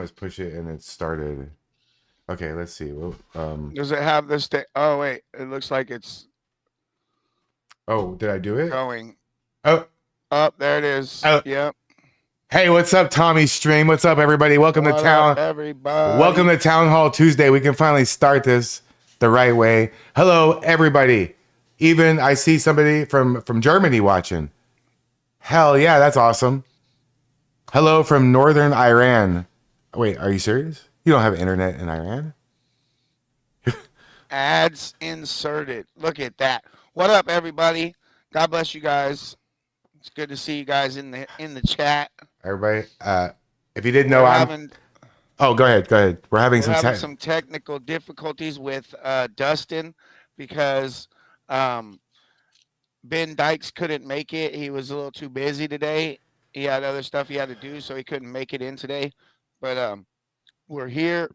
must push it and it started. Okay, let's see. Well, Does it have this thing? Oh wait, it looks like it's oh, did I do it? going. Oh, Up there it is. oh. Yep. Hey, what's up, Tommy Stream? What's up, everybody? What up, Welcome everybody? to Town Hall Tuesday. We can finally start this the right way. Hello, everybody. Even I see somebody from Germany watching. Hell yeah, that's awesome. Hello from northern Iran. Wait, are you serious? You don't have internet in Iran? Ads inserted. Look at that. What up, everybody? God bless you guys. It's good to see you guys in the chat. Everybody, if you didn't know, We're I'm. having Oh, go ahead. Go ahead. We're having we're some having tech. some technical difficulties with Dustin because um, Ben Dykes couldn't make it. He was a little too busy today. He had other stuff he had to do, so he couldn't make it in today. But we're here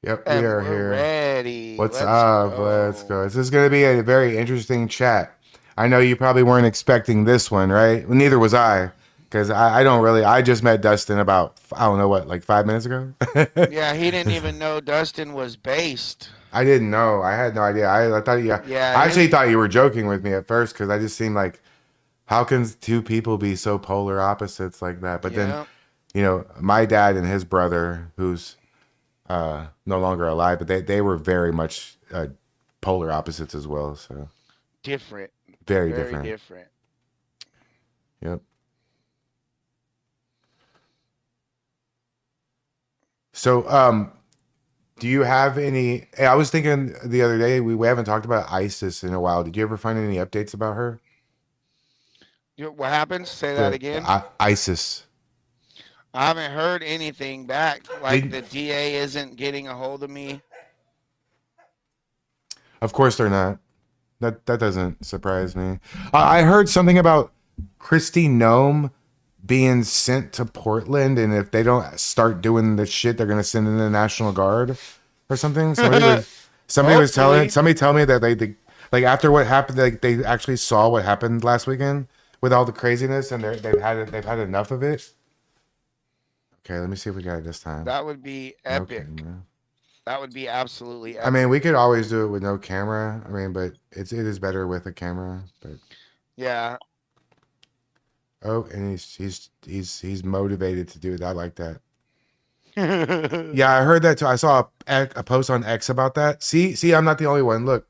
Yep, we and are we're here. ready. What's Let's up? Let's go. go. This is going to be a very interesting chat. I know you probably weren't expecting this one, right? Well, neither was I, because I don't really. I just met Dustin about, I don't know what, like 5 minutes ago. Yeah, he didn't even know Dustin was based. I didn't know. I had no idea. I thought you. Yeah, I actually his thought you were joking with me at first because I just seemed like, how can two people be so polar opposites like that? But then, yeah. my dad and his brother, who's no longer alive, but they were very much polar opposites as well. So Different. very Very different. different. Yep. So do you have any? I was thinking the other day we haven't talked about ISIS in a while. Did you ever find any updates about her? What happens? Say that The again. ISIS. I haven't heard anything back. Like Did the DA isn't getting a hold of me. Of course they're not. That doesn't surprise me. I heard something about Christy Nome being sent to Portland, and if they don't start doing the shit, they're gonna send in the National Guard or something. Hopefully. Somebody tell me that they like after what happened, like they actually saw what happened last weekend with all the craziness, and they've had enough of it. Okay, let me see if we got it this time. That would be No epic. camera. That would be absolutely I mean, epic. we could always do it with no camera. I mean, but it is better with a camera. But Yeah. oh, and he's motivated to do it. I like that. Yeah, I heard that too. I saw a post on X about that. See, I'm not the only one. Look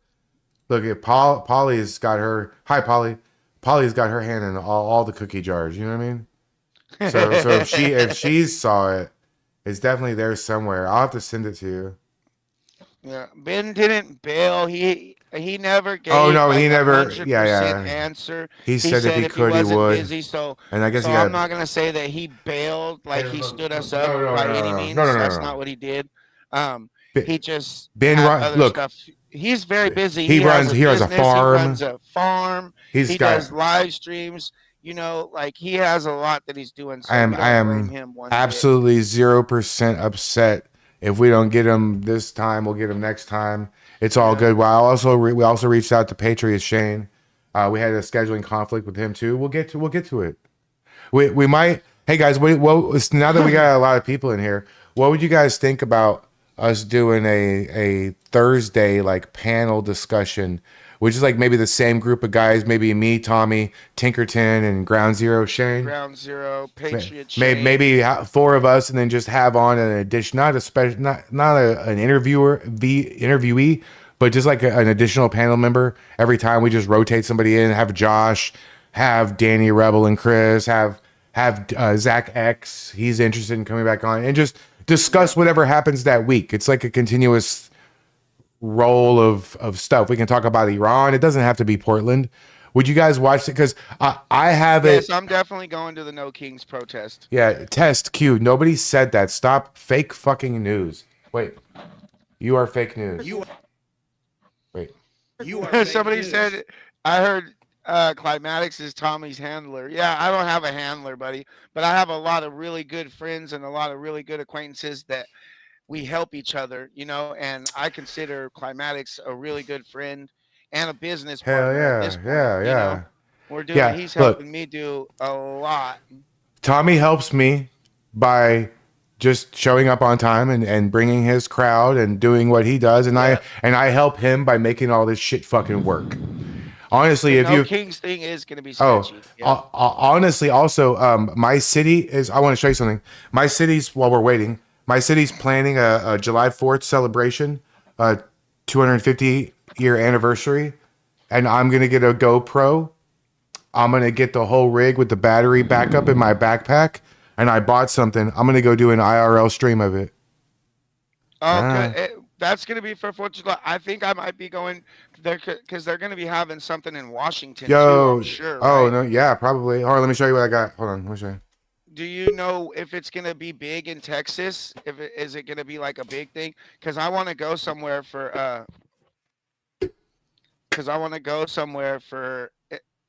at Polly's got her. Hi, Polly. Polly's got her hand in all the cookie jars. You know what I mean? So if she saw it, it's definitely there somewhere. I'll have to send it to you. Yeah. Ben didn't bail. He never Oh gave no, he like a never. hundred Yeah, percent yeah. answer. He He said if said he if he could, he wasn't would. busy, so And I guess he I'm got. not gonna say that he bailed Hey, like he no, stood us up no, no, by any no, no, no, means. no, That's no. not what he did. Um, Ben, he just Ben had run. other Look, stuff. He's very busy. he He has runs. a He has a business. He runs farm. a farm. He's He got. does live streams. Like he has a lot that he's doing. I So am. we I don't blame am him one bit. absolutely 0% upset. If we don't get him this time, we'll get him next time. It's all Yeah. good. Well, we also reached out to Patriot Shane. We had a scheduling conflict with him too. We'll get to it. We might. Hey guys, now that we got a lot of people in here, what would you guys think about us doing a Thursday like panel discussion, which is like maybe the same group of guys, maybe me, Tommy, Tinkerton, and Ground Zero Shane. Ground Zero, Patriot Maybe, Shane. maybe four of us, and then just have on an addition, not a special, an interviewee, but just like an additional panel member. Every time we just rotate somebody in, have Josh, have Danny Rebel and Chris, have Zach X. He's interested in coming back on, and just Yeah. discuss whatever happens that week. It's like a continuous roll of stuff. We can talk about Iran. It doesn't have to be Portland. Would you guys watch it? Because I have Yes, it. I'm definitely going to the No Kings protest. Yeah, test Q. Nobody said that. Stop fake fucking news. Wait, you are fake news. Wait, Somebody said, I heard Climatics is Tommy's handler. Yeah, I don't have a handler, buddy, but I have a lot of really good friends and a lot of really good acquaintances that we help each other, and I consider Climatics a really good friend and a business hell partner at this yeah, point. yeah, yeah, He's yeah. Look, helping me do a lot. Tommy helps me by just showing up on time and bringing his crowd and doing what he does, and I help him by making all this shit fucking work. Honestly, The if No you Kings thing is going to be oh sketchy. Yeah. honestly, also my city is. I want to show you something. My city's while we're waiting. My city's planning a July 4th celebration, 250-year anniversary, and I'm gonna get a GoPro. I'm gonna get the whole rig with the battery backup in my backpack, and I bought something. I'm gonna go do an IRL stream of it. Oh, Ah. that's going to be for 4th of July. I think I might be going there because they're going to be having something in Washington too, I'm Yo, sure, oh right? no, yeah, probably. Hold on, let me show you what I got. Hold on, let me show you. Do you know if it's going to be big in Texas? Is it going to be like a big thing? Because I want to go somewhere for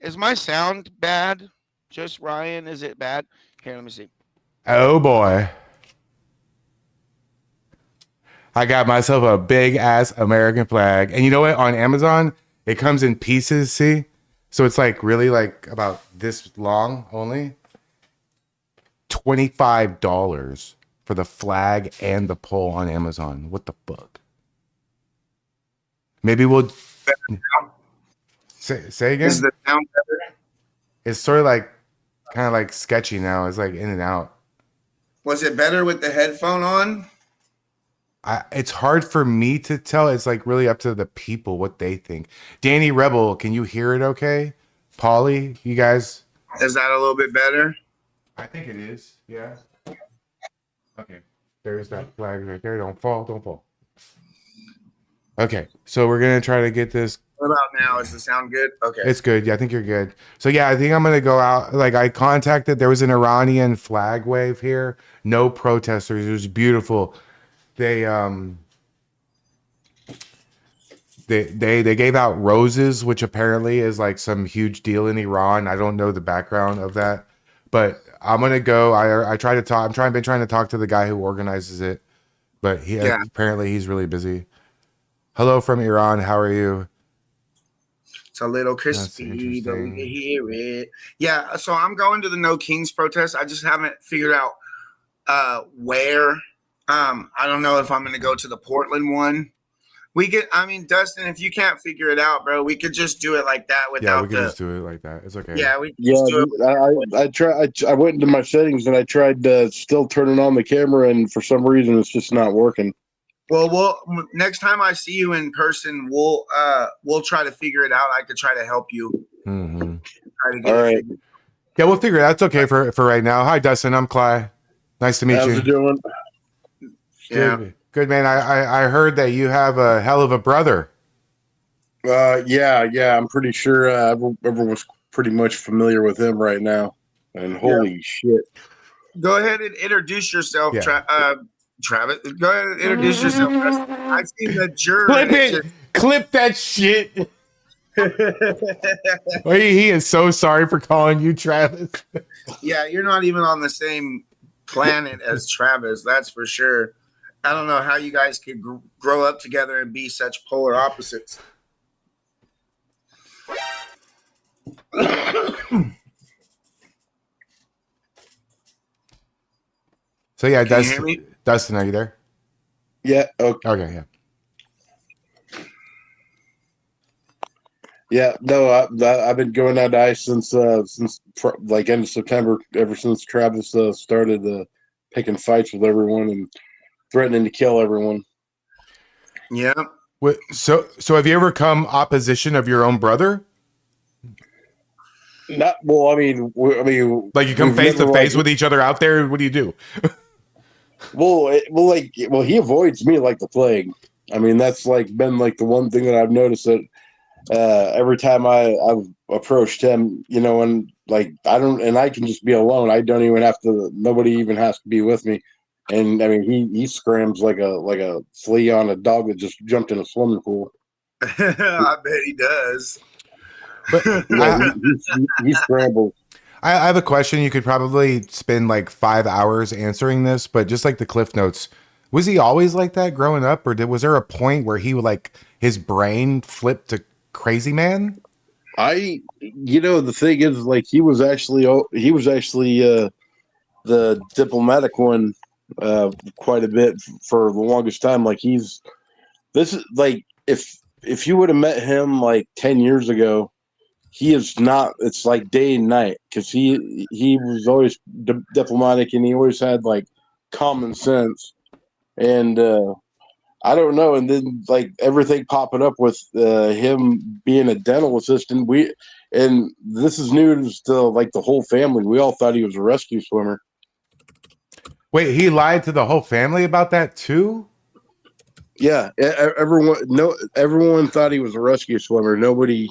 Is my sound bad? Just Ryan, is it bad? Here, let me see. Oh boy. I got myself a big ass American flag. And you know what? On Amazon, it comes in pieces, see? So it's like really like about this long only. $25 for the flag and the pole on Amazon. What the fuck? Maybe we'll say again. Is the sound better? It's sort of like kind of like sketchy now. It's like in and out. Was it better with the headphone on? It's hard for me to tell. It's like really up to the people what they think. Danny Rebel, can you hear it okay? Polly, you guys? Is that a little bit better? I think it is. Yeah. Okay. There's that flag right there. Don't fall. Don't fall. Okay. So we're going to try to get this. What about now? Is the sound good? Okay. It's good. Yeah, I think you're good. So yeah, I think I'm going to go out. Like I contacted, there was an Iranian flag wave here. No protesters. It was beautiful. They gave out roses, which apparently is like some huge deal in Iran. I don't know the background of that, but I'm gonna go. I try to talk. Been trying to talk to the guy who organizes it, but apparently he's really busy. Hello from Iran. How are you? It's a little crispy, but we can hear it. Yeah. So I'm going to the No Kings protest. I just haven't figured out where. I don't know if I'm going to go to the Portland one. Dustin, if you can't figure it out, bro, we could just do it like that without Yeah, we could just do it like that. It's okay. Yeah, we can just do it. I went into my settings and I tried still turning on the camera, and for some reason it's just not working. Well, next time I see you in person, we'll try to figure it out. I could try to help you. Mm-hmm. Try to get All right. figured. Yeah, we'll figure it out. It's okay for right now. Hi, Dustin. I'm Cly. Nice to meet you. How's it doing? Yeah. Good, man. I heard that you have a hell of a brother. Yeah. I'm pretty sure everyone's pretty much familiar with him right now. And holy shit. Go ahead and introduce yourself, Yeah. Travis. Go ahead and introduce yourself. I see the juhr. Clip it. Clip that shit. He is so sorry for calling you Travis. Yeah, you're not even on the same planet as Travis. That's for sure. I don't know how you guys could grow up together and be such polar opposites. So yeah, Can you hear me? Dustin, are you there? Yeah. Okay. Okay, yeah. Yeah. No, I've been going on ice since like end of September. Ever since Travis started picking fights with everyone and threatening to kill everyone. Yeah. So have you ever come opposition of your own brother? Not well. I mean, like you come face to face with each other out there. What do you do? Well, he avoids me like the plague. I mean, that's like been like the one thing that I've noticed that every time I've approached him, and like I can just be alone. I don't even have to. Nobody even has to be with me. And I mean, he scrams like a flea on a dog that just jumped in a swimming pool. I bet he does. But he scrambles. I have a question. You could probably spend like 5 hours answering this, but just like the Cliff Notes, was he always like that growing up, or was there a point where he like his brain flipped to crazy man? The thing is, like he was actually the diplomatic one quite a bit for the longest time. Like this is like if you would have met him like 10 years ago, he is not. It's like day and night because he was always diplomatic and he always had like common sense and. I don't know, and then like everything popping up with him being a dental assistant. And this is news to like the whole family. We all thought he was a rescue swimmer. Wait, he lied to the whole family about that too? Yeah, everyone thought he was a rescue swimmer. Nobody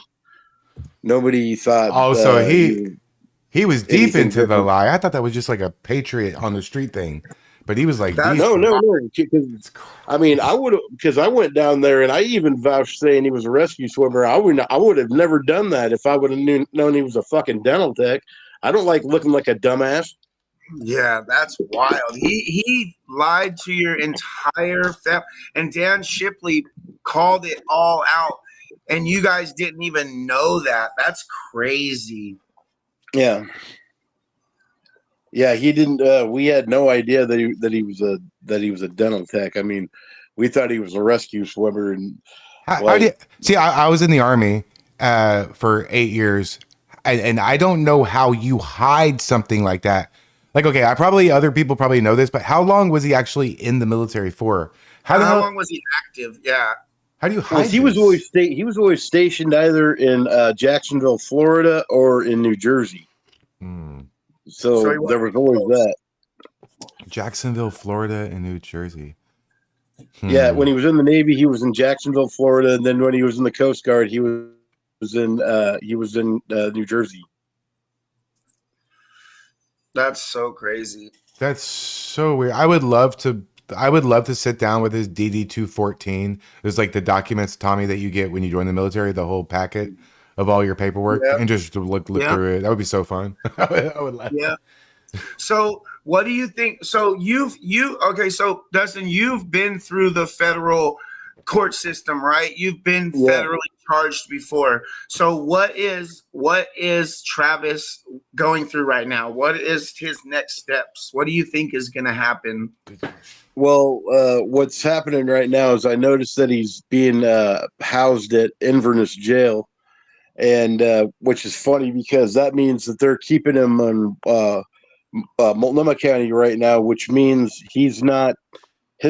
thought. Oh, so he was deep anything into the different. lie. I thought that was just like a patriot on the street thing, but he was like, That- deep. No. It's I mean, I would have because I went down there and I even vouched saying he was a rescue swimmer. I would have never done that if I would have known he was a fucking dental tech. I don't like looking like a dumbass. Yeah, that's wild. He lied to your entire family, and Dan Shipley called it all out, and you guys didn't even know that. That's crazy. Yeah. Yeah, he didn't. We had no idea that he was a dental tech. I mean, we thought he was a rescue swimmer. And how do you see? I was in the Army for 8 years, and I don't know how you hide something like that. Like, okay, other people probably know this, but how long was he actually in the military for? How long was he active? Yeah. How do you hide? he was always stationed either in Jacksonville, Florida, or in New Jersey. So there was always that. Jacksonville, Florida, and New Jersey. Yeah, when he was in the Navy, he was in Jacksonville, Florida, and then when he was in the Coast Guard, he was in New Jersey. That's so crazy. That's so weird. I would love to sit down with his DD-214. There's like the documents, Tommy, that you get when you join the military, the whole packet of all your paperwork, and just to look through it. That would be so fun. I would laugh. Yeah. So what do you think? So okay, so Dustin, you've been through the federal court system, right? You've been federally charged before. So what is Travis going through right now? What is his next steps? What do you think is going to happen? Well, what's happening right now is I noticed that he's being housed at Inverness Jail, and which is funny because that means that they're keeping him on Multnomah County right now, which means his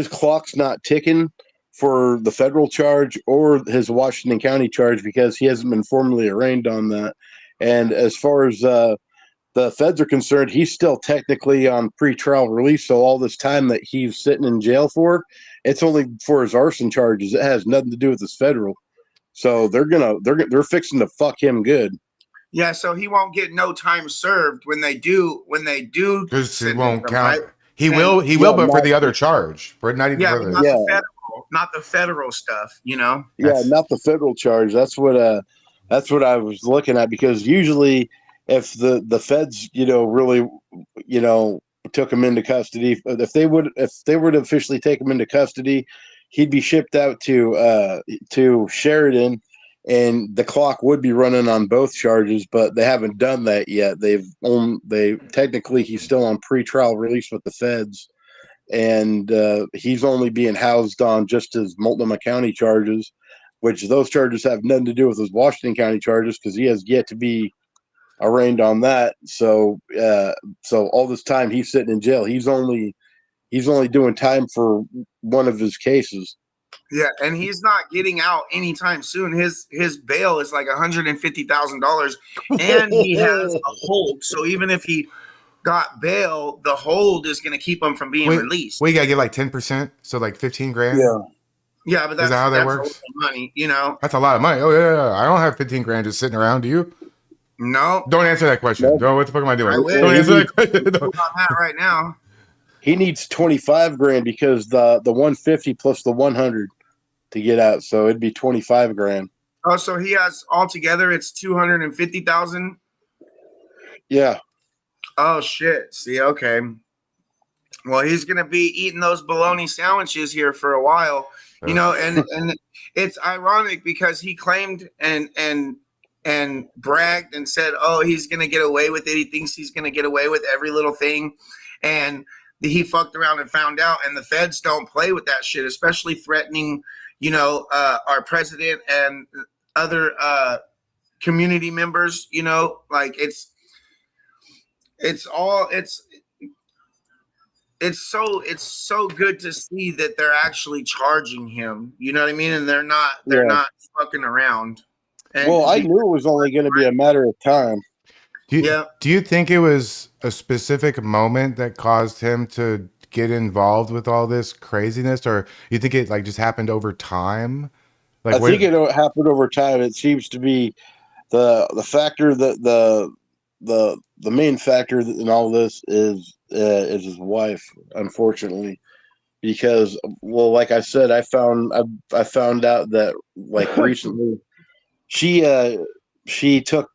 clock's not ticking for the federal charge or his Washington County charge because he hasn't been formally arraigned on that. And as far as the feds are concerned, he's still technically on pretrial release. So all this time that he's sitting in jail for, it's only for his arson charges. It has nothing to do with his federal. So they're fixing to fuck him good. Yeah, so he won't get no time served when they do. Because it won't him, count. right? He will, but for the other charge, for not even for the not the federal stuff, you know. Yeah, not the federal charge. That's what I was looking at because usually if the feds, really, took him into custody, if they were to officially take him into custody, he'd be shipped out to Sheridan, and the clock would be running on both charges, but they haven't done that yet. Technically he's still on pretrial release with the feds, and he's only being housed on just his Multnomah County charges, which those charges have nothing to do with his Washington County charges because he has yet to be arraigned on that. So all this time he's sitting in jail. He's only doing time for one of his cases. Yeah, and he's not getting out anytime soon. His bail is like $150,000, and he has a hold. So even if he got bail, the hold is going to keep him from being released. Well, you got to get like 10%, so like 15 grand. Yeah, but that's how that works? A lot of money, That's a lot of money. Oh yeah. I don't have 15 grand just sitting around. Do you? No. Don't answer that question. No. What the fuck am I doing? Don't answer that question. On that right now. He needs 25 grand because the 150 plus the 100 to get out, so it'd be 25 grand. Oh, so he has altogether it's 250,000. Yeah. Oh shit. See, okay. Well, he's gonna be eating those bologna sandwiches here for a while, and it's ironic because he claimed and bragged and said, "Oh, he's gonna get away with it. He thinks he's gonna get away with every little thing," and he fucked around and found out, and the feds don't play with that shit, especially threatening, our president and other community members. Like it's so good to see that they're actually charging him. You know what I mean? And they're not fucking around. And well, I knew it was only going to be a matter of time. Do you think it was a specific moment that caused him to get involved with all this craziness, or you think it like just happened over time? Like, I think it happened over time. It seems to be the factor that the main factor in all this is his wife, unfortunately, because like I said, I found out that like recently she took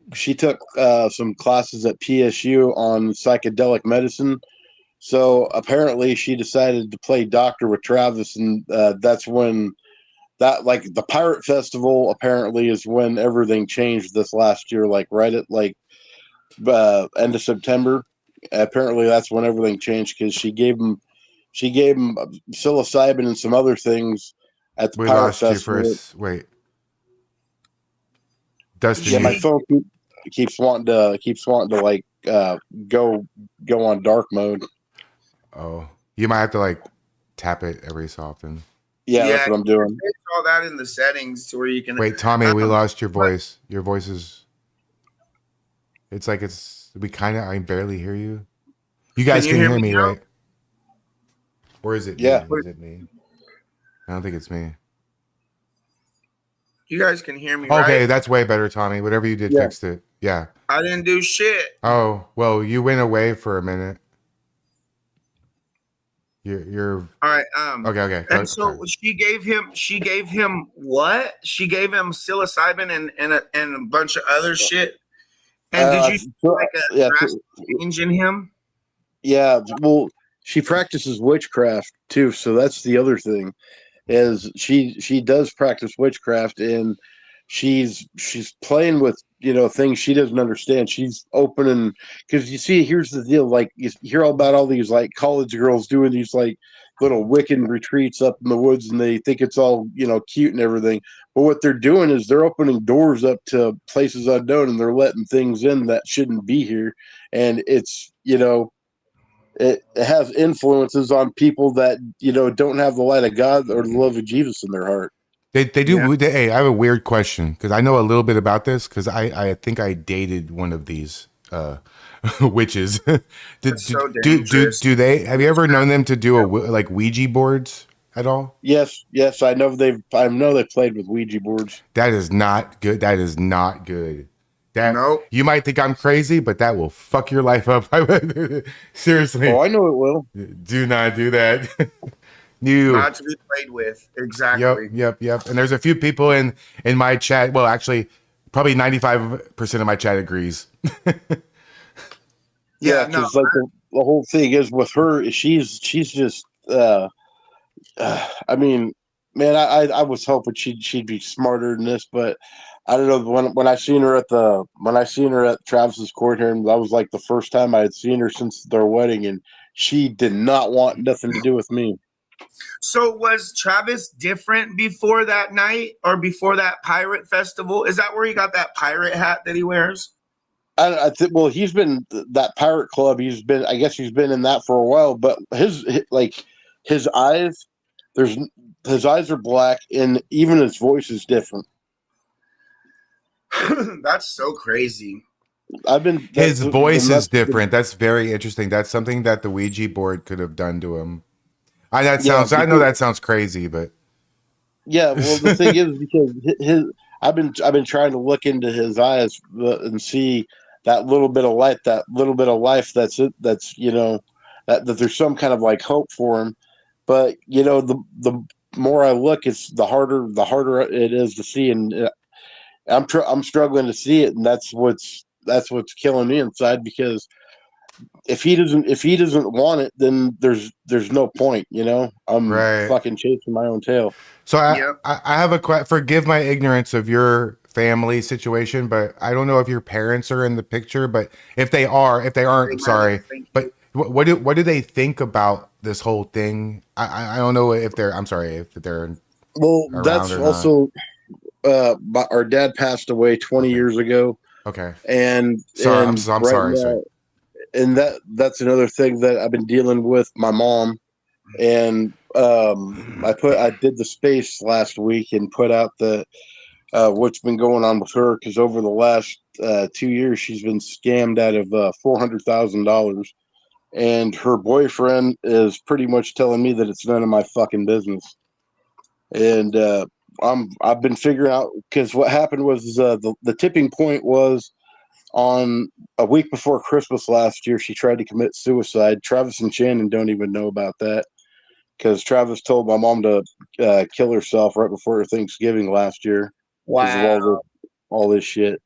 some classes at PSU on psychedelic medicine. So apparently she decided to play doctor with Travis, and that's when that like the Pirate Festival apparently is when everything changed this last year, like right at like end of September. Apparently that's when everything changed because she gave him psilocybin and some other things at the Pirate Festival. Wait, Dustin. Yeah, my phone keeps wanting to like go on dark mode. Oh, you might have to like tap it every so often. Yeah, that's what I'm doing. It's all that in the settings to where you can. Wait, Tommy, we lost your voice. Your voice is. It's like I barely hear you. You guys can hear me, right? Or is it? Yeah. Me? Is it me? I don't think it's me. You guys can hear me, okay, right? That's way better, Tommy. Whatever you did fixed it. Yeah. I didn't do shit. Oh, well, you went away for a minute. You're all right. Okay. And so she gave him what? She gave him psilocybin and a bunch of other shit. And did you see like a drastic change in him? Yeah. Well, she practices witchcraft too, so that's the other thing. Is she does practice witchcraft, and she's playing with things she doesn't understand. She's opening, because you see, here's the deal, like you hear about all these like college girls doing these like little Wiccan retreats up in the woods, and they think it's all cute and everything, but what they're doing is they're opening doors up to places unknown, and they're letting things in that shouldn't be here, and it's it has influences on people that don't have the light of God or the love of Jesus in their heart. They do. Yeah. Hey, I have a weird question because I know a little bit about this because I think I dated one of these witches. Do they? Have you ever known them to do like Ouija boards at all? Yes. I know they played with Ouija boards. That is not good. Nope. You might think I'm crazy, but that will fuck your life up. Seriously. Oh, I know it will. Do not do that. Not to be played with. Exactly. Yep. And there's a few people in my chat. Well, actually, probably 95% of my chat agrees. Yeah, because like the whole thing is with her, she's just. I mean, man, I was hoping she'd be smarter than this, but I don't know. When I seen her at Travis's court hearing, that was like the first time I had seen her since their wedding, and she did not want nothing to do with me. So was Travis different before that night or before that pirate festival? Is that where he got that pirate hat that he wears? I think. Well, he's been that pirate club. I guess he's been in that for a while. But his eyes, his eyes are black, and even his voice is different. That's so crazy. His voice is different. That's very interesting. That's something that the Ouija board could have done to him. I know that sounds crazy, but yeah. Well, the thing is, because I've been trying to look into his eyes and see that little bit of light, that little bit of life. That's that there's some kind of like hope for him. But the more I look, it's the harder it is to see, and I'm struggling to see it, and that's what's killing me inside, because if he doesn't want it, then there's no point, I'm fucking chasing my own tail. So I have a question. Forgive my ignorance of your family situation, but I don't know if your parents are in the picture, but if they aren't, I'm sorry, but What do they think about this whole thing? I don't know if they're. I'm sorry if they're Well, around that's or not. also our dad passed away 20 years ago, Okay. and Sorry, and I'm right sorry, now, sir. and that's another thing that I've been dealing with my mom, and I did the space last week and put out the what's been going on with her, because over the last 2 years she's been scammed out of $400,000, and her boyfriend is pretty much telling me that it's none of my fucking business. And I've been figuring out, because what happened was the tipping point was on a week before Christmas last year. She tried to commit suicide. Travis and Shannon don't even know about that, because Travis told my mom to kill herself right before Thanksgiving last year because of all this shit.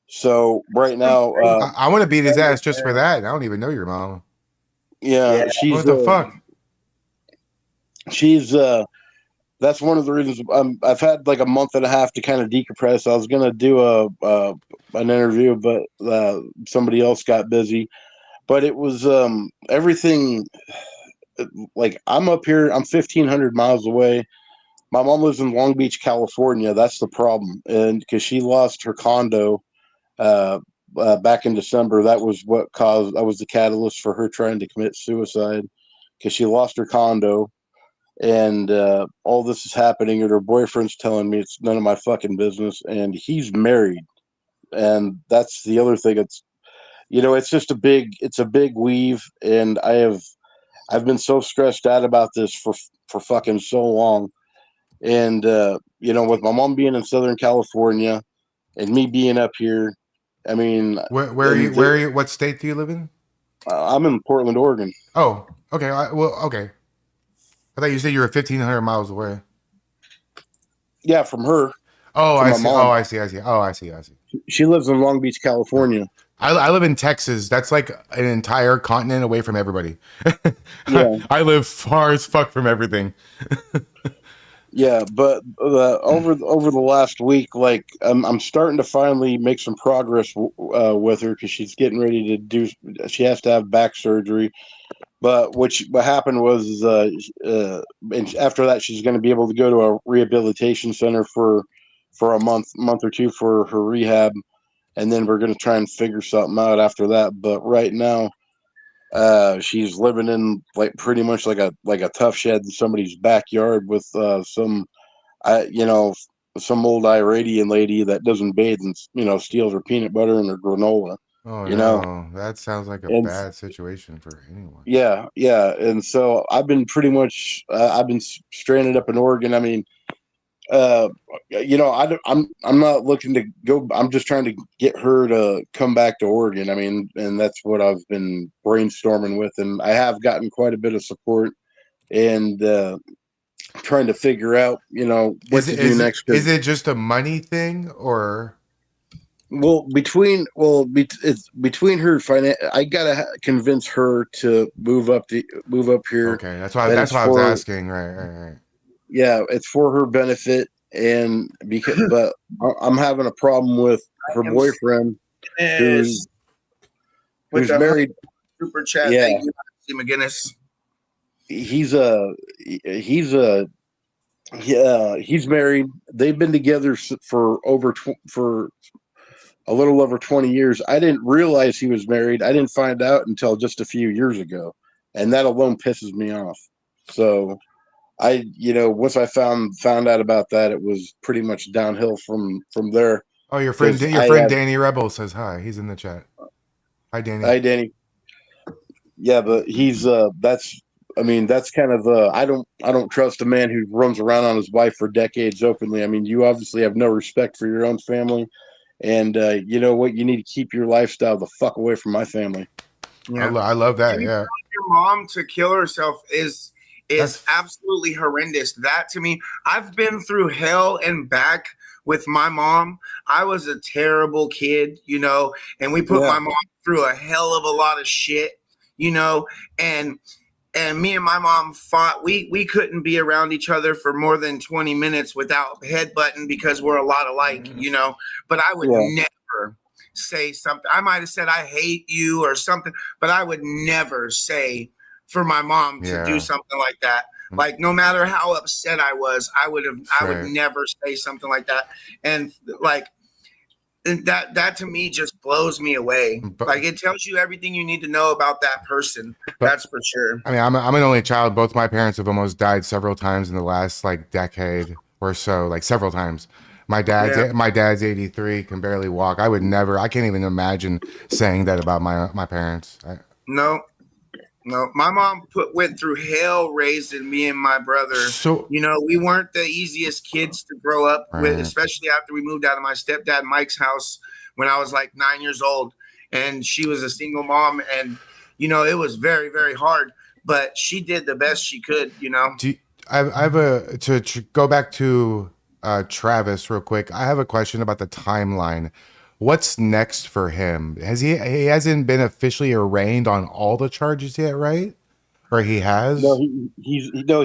So right now, I want to beat his ass just for that. I don't even know your mom. yeah, What the fuck? She's that's one of the reasons I've had like a month and a half to kind of decompress. I was gonna do an interview, but somebody else got busy. But it was everything. Like, I'm up here, I'm 1,500 miles away. My mom lives in Long Beach, California. That's the problem, and because she lost her condo back in December, that was the catalyst for her trying to commit suicide, because she lost her condo. And all this is happening, and her boyfriend's telling me it's none of my fucking business, and he's married. And that's the other thing. It's just it's a big weave, and I've been so stressed out about this for fucking so long. And with my mom being in Southern California and me being up here, I mean, Where are you? What state do you live in? I'm in Portland, Oregon. Oh, okay. Okay. I thought you said you were 1,500 miles away. Yeah, from her. Oh, I my see. mom. Oh, I see. Oh, I see. She lives in Long Beach, California. I live in Texas. That's like an entire continent away from everybody. Yeah. I live far as fuck from everything. Yeah, but over the last week, like I'm starting to finally make some progress with her, because she's getting ready to do. She has to have back surgery, but what happened was, and after that, she's going to be able to go to a rehabilitation center for a month or two for her rehab, and then we're going to try and figure something out after that. But right now, she's living in like pretty much like a tough shed in somebody's backyard with some old Iranian lady that doesn't bathe and steals her peanut butter and her granola. Oh no, that sounds like a bad situation for anyone. Yeah, and so I've been pretty much I've been stranded up in Oregon. I mean, I'm not looking to go. I'm just trying to get her to come back to Oregon. I mean, and that's what I've been brainstorming with, and I have gotten quite a bit of support, and trying to figure out, what to do next. Is it just a money thing, or? Well, it's between her I gotta convince her to move up here. Okay, that's why I was asking. Right. Yeah, it's for her benefit, and but I'm having a problem with her boyfriend, who's married. Super chat. Yeah. Thank you, McGinnis. He's married. They've been together for a little over 20 years. I didn't realize he was married. I didn't find out until just a few years ago, and that alone pisses me off. So once I found out about that, it was pretty much downhill from there. Oh, your friend Danny Rebel says hi. He's in the chat. Hi, Danny. Hi, Danny. Yeah, but he's that's kind of I don't trust a man who runs around on his wife for decades openly. I mean, you obviously have no respect for your own family, and you know what? You need to keep your lifestyle the fuck away from my family. Yeah. I love that. Yeah. Your mom to kill herself is absolutely horrendous. That, to me, I've been through hell and back with my mom. I was a terrible kid, and we put my mom through a hell of a lot of shit, and me and my mom fought. We couldn't be around each other for more than 20 minutes without headbutting, because we're a lot alike, but I would never say something. I might have said I hate you or something, but I would never say for my mom to do something like that. Like no matter how upset I was, I would never say something like that. And like that to me just blows me away. Like it tells you everything you need to know about that person. That's for sure. I mean, I'm an only child. Both my parents have almost died several times in the last like decade or so, like several times. My dad's 83, can barely walk. I can't even imagine saying that about my parents. No, my mom went through hell raising me and my brother. So, you know, we weren't the easiest kids to grow up with, especially after we moved out of my stepdad Mike's house when I was like 9 years old. And she was a single mom. And, you know, it was very, very hard. But she did the best she could, you know. I have to go back to Travis real quick. I have a question about the timeline. What's next for him? He hasn't been officially arraigned on all the charges yet, right? Or he has? No,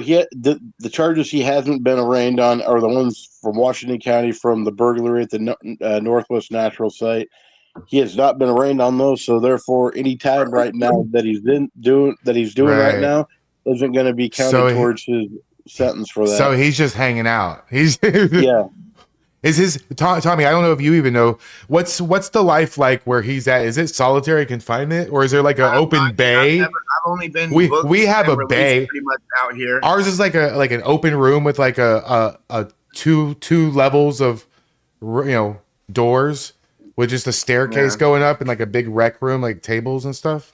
the charges he hasn't been arraigned on are the ones from Washington County from the burglary at the Northwest Natural Site. He has not been arraigned on those, so therefore, any time right now that he's doing right now isn't going to be counted towards his sentence for that. So he's just hanging out. He's yeah. Is his Tommy? I don't know if you even know what's the life like where he's at. Is it solitary confinement or is there like an open bay? I've only been. We have a bay pretty much out here. Ours is like an open room with like a two levels of doors with just a staircase going up and like a big rec room, like tables and stuff.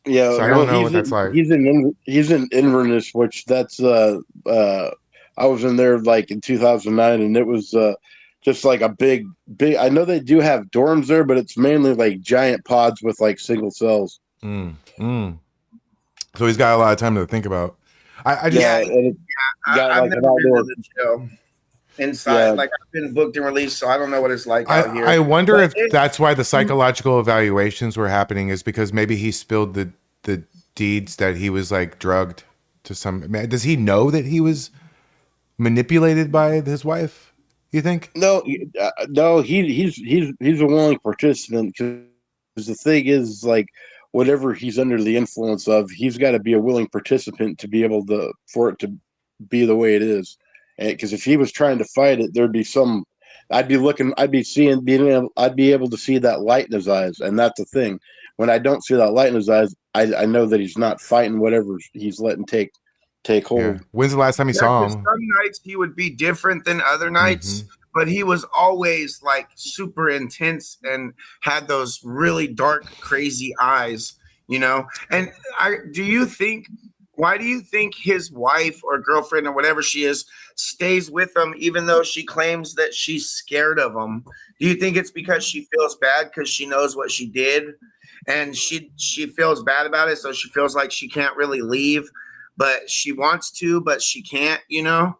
Yeah, so I don't know what that's like. He's in Inverness, which that's I was in there like in 2009, and it was just like a big. I know they do have dorms there, but it's mainly like giant pods with like single cells. So he's got a lot of time to think about. I've never been to the jail inside. Like I've been booked and released, so I don't know what it's like out here. I wonder if that's why the psychological evaluations were happening, is because maybe he spilled the deeds that he was like drugged to some. Does he know that he was manipulated by his wife, you think? No, he's a willing participant, because the thing is, like, whatever he's under the influence of, he's got to be a willing participant to be able to, for it to be the way it is. Because if he was trying to fight it, there'd be some, I'd be able to see that light in his eyes. And that's the thing. When I don't see that light in his eyes, I know that he's not fighting whatever he's letting take hold. Yeah. When's the last time you saw him? Some nights he would be different than other nights, but he was always like super intense and had those really dark, crazy eyes, you know? And why do you think his wife or girlfriend or whatever she is stays with him, even though she claims that she's scared of him? Do you think it's because she feels bad because she knows what she did and she feels bad about it, so she feels like she can't really leave, but she wants to, but she can't, you know?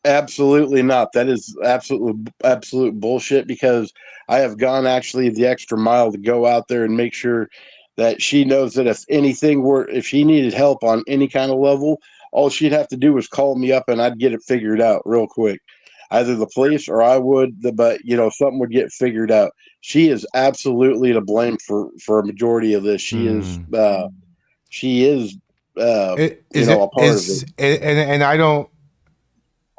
Absolutely not. That is absolute bullshit, because I have gone actually the extra mile to go out there and make sure that she knows that if she needed help on any kind of level, all she'd have to do was call me up and I'd get it figured out real quick. Either the police or I would, but something would get figured out. She is absolutely to blame for a majority of this. She is a part of it. And I don't.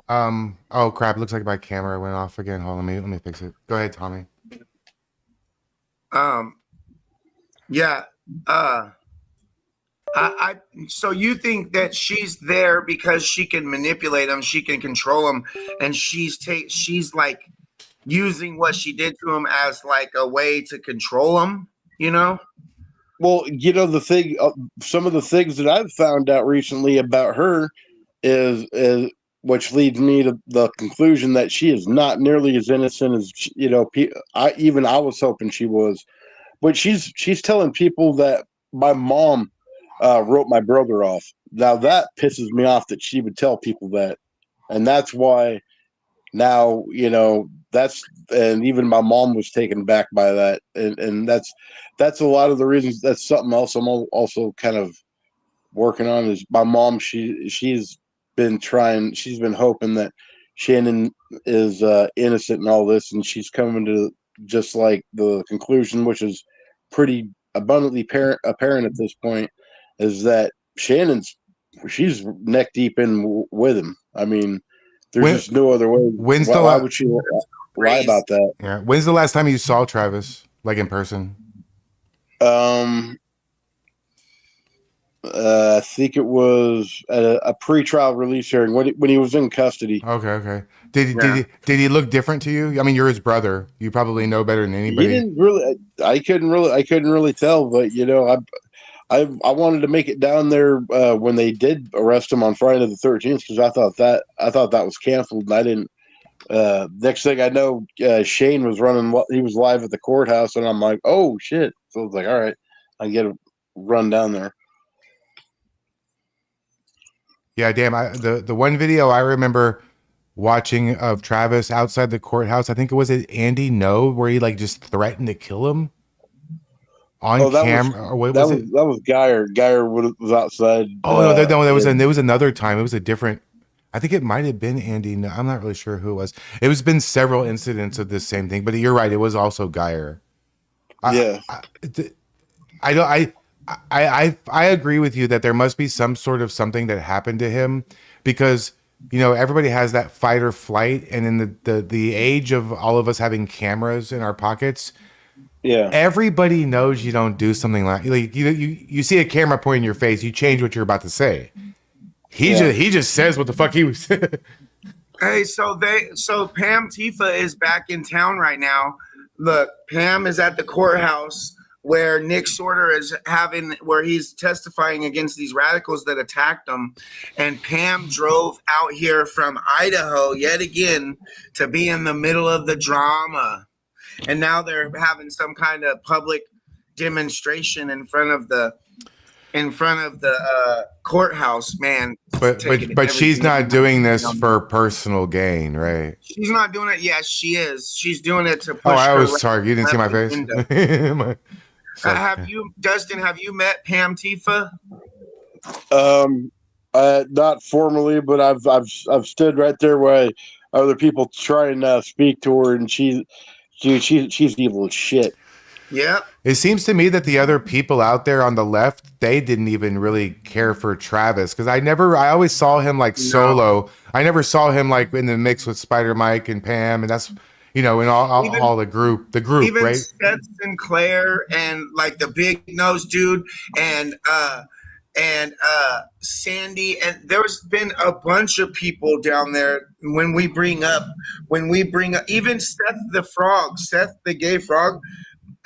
Oh crap! It looks like my camera went off again. Hold on, let me fix it. Go ahead, Tommy. Yeah. So you think that she's there because she can manipulate him, she can control him, and she's like using what she did to him as like a way to control him, you know? Well, the thing, some of the things that I've found out recently about her is which leads me to the conclusion that she is not nearly as innocent as I was hoping she was. But she's telling people that my mom wrote my brother off. Now that pisses me off that she would tell people that, and that's why now and even my mom was taken back by that, and that's a lot of the reasons. That's something else I'm also kind of working on, is my mom. She's been hoping that Shannon is innocent in all this, and she's coming to just like the conclusion, which is pretty abundantly apparent at this point, is that she's neck deep in with him. I mean, there's just no other way. Why would she lie about that? Yeah. When's the last time you saw Travis, like in person? I think it was at a pre-trial release hearing when he was in custody. Okay. Did he look different to you? I mean, you're his brother. You probably know better than anybody. He didn't really. I couldn't really tell, but I wanted to make it down there when they did arrest him on Friday the 13th because I thought that was canceled. And I didn't. Next thing I know, Shane was running. He was live at the courthouse, and I'm like, oh shit! So I was like, all right, I get a run down there. Yeah, damn. The one video I remember watching of Travis outside the courthouse, I think it was Andy No, where he like just threatened to kill him on camera. That was Geyer. Geyer was outside. Oh no, there was another time. It was a different. I think it might have been Andy. No, I'm not really sure who it was. It was been several incidents of this same thing, but you're right. It was also Geyer. Yeah. I agree with you that there must be some sort of something that happened to him because, you know, everybody has that fight or flight. And in the age of all of us having cameras in our pockets, yeah, everybody knows you don't do something like you see a camera pointing in your face, you change what you're about to say. He just says what the fuck he was. Hey, so Pam Tifa is back in town right now. Look, Pam is at the courthouse where Nick Sorter is where he's testifying against these radicals that attacked him. And Pam drove out here from Idaho yet again to be in the middle of the drama. And now they're having some kind of public demonstration in front of the courthouse, man. But she's not doing this for personal gain, right? She's not doing it. Yes, she is. She's doing it to push. Oh, I was sorry. You didn't see my face. Dustin, have you met Pam Tifa? Not formally, but I've stood right there where other people try and speak to her, and she's evil as shit. Yeah. It seems to me that the other people out there on the left, they didn't even really care for Travis because I always saw him like solo. I never saw him like in the mix with Spider Mike and Pam, and that's, you know, in all the group, even right? Seth Sinclair and like the big nose dude and Sandy, and there's been a bunch of people down there. When we bring up even Seth the gay frog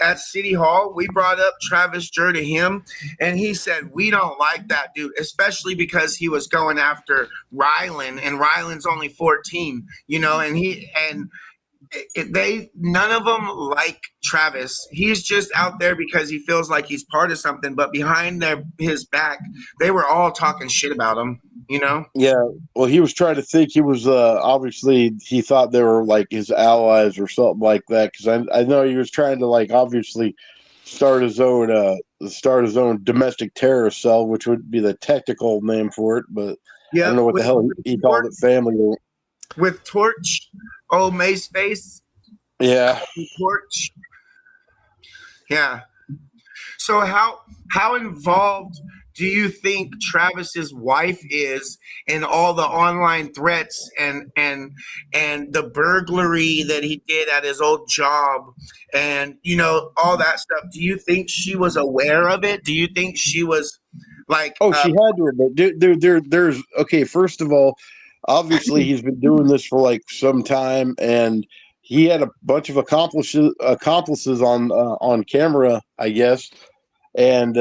at City Hall, we brought up Travis Juhr to him, and he said, we don't like that dude, especially because he was going after Rylan, and Rylan's only 14, you know, and none of them like Travis. He's just out there because he feels like he's part of something, but behind his back, they were all talking shit about him, you know? Yeah. Well, he was trying to think he was obviously he thought they were like his allies or something like that. Cause I know he was trying to like obviously start his own domestic terrorist cell, which would be the technical name for it. But yeah, I don't know what the hell he called it, family. With Torch. Oh, May's face. Yeah. Torch. Yeah. So how involved do you think Travis's wife is in all the online threats and the burglary that he did at his old job and, you know, all that stuff? Do you think she was aware of it? Do you think she was like? Oh, she had to. But there's okay. First of all, obviously, he's been doing this for like some time, and he had a bunch of accomplices on camera, I guess. And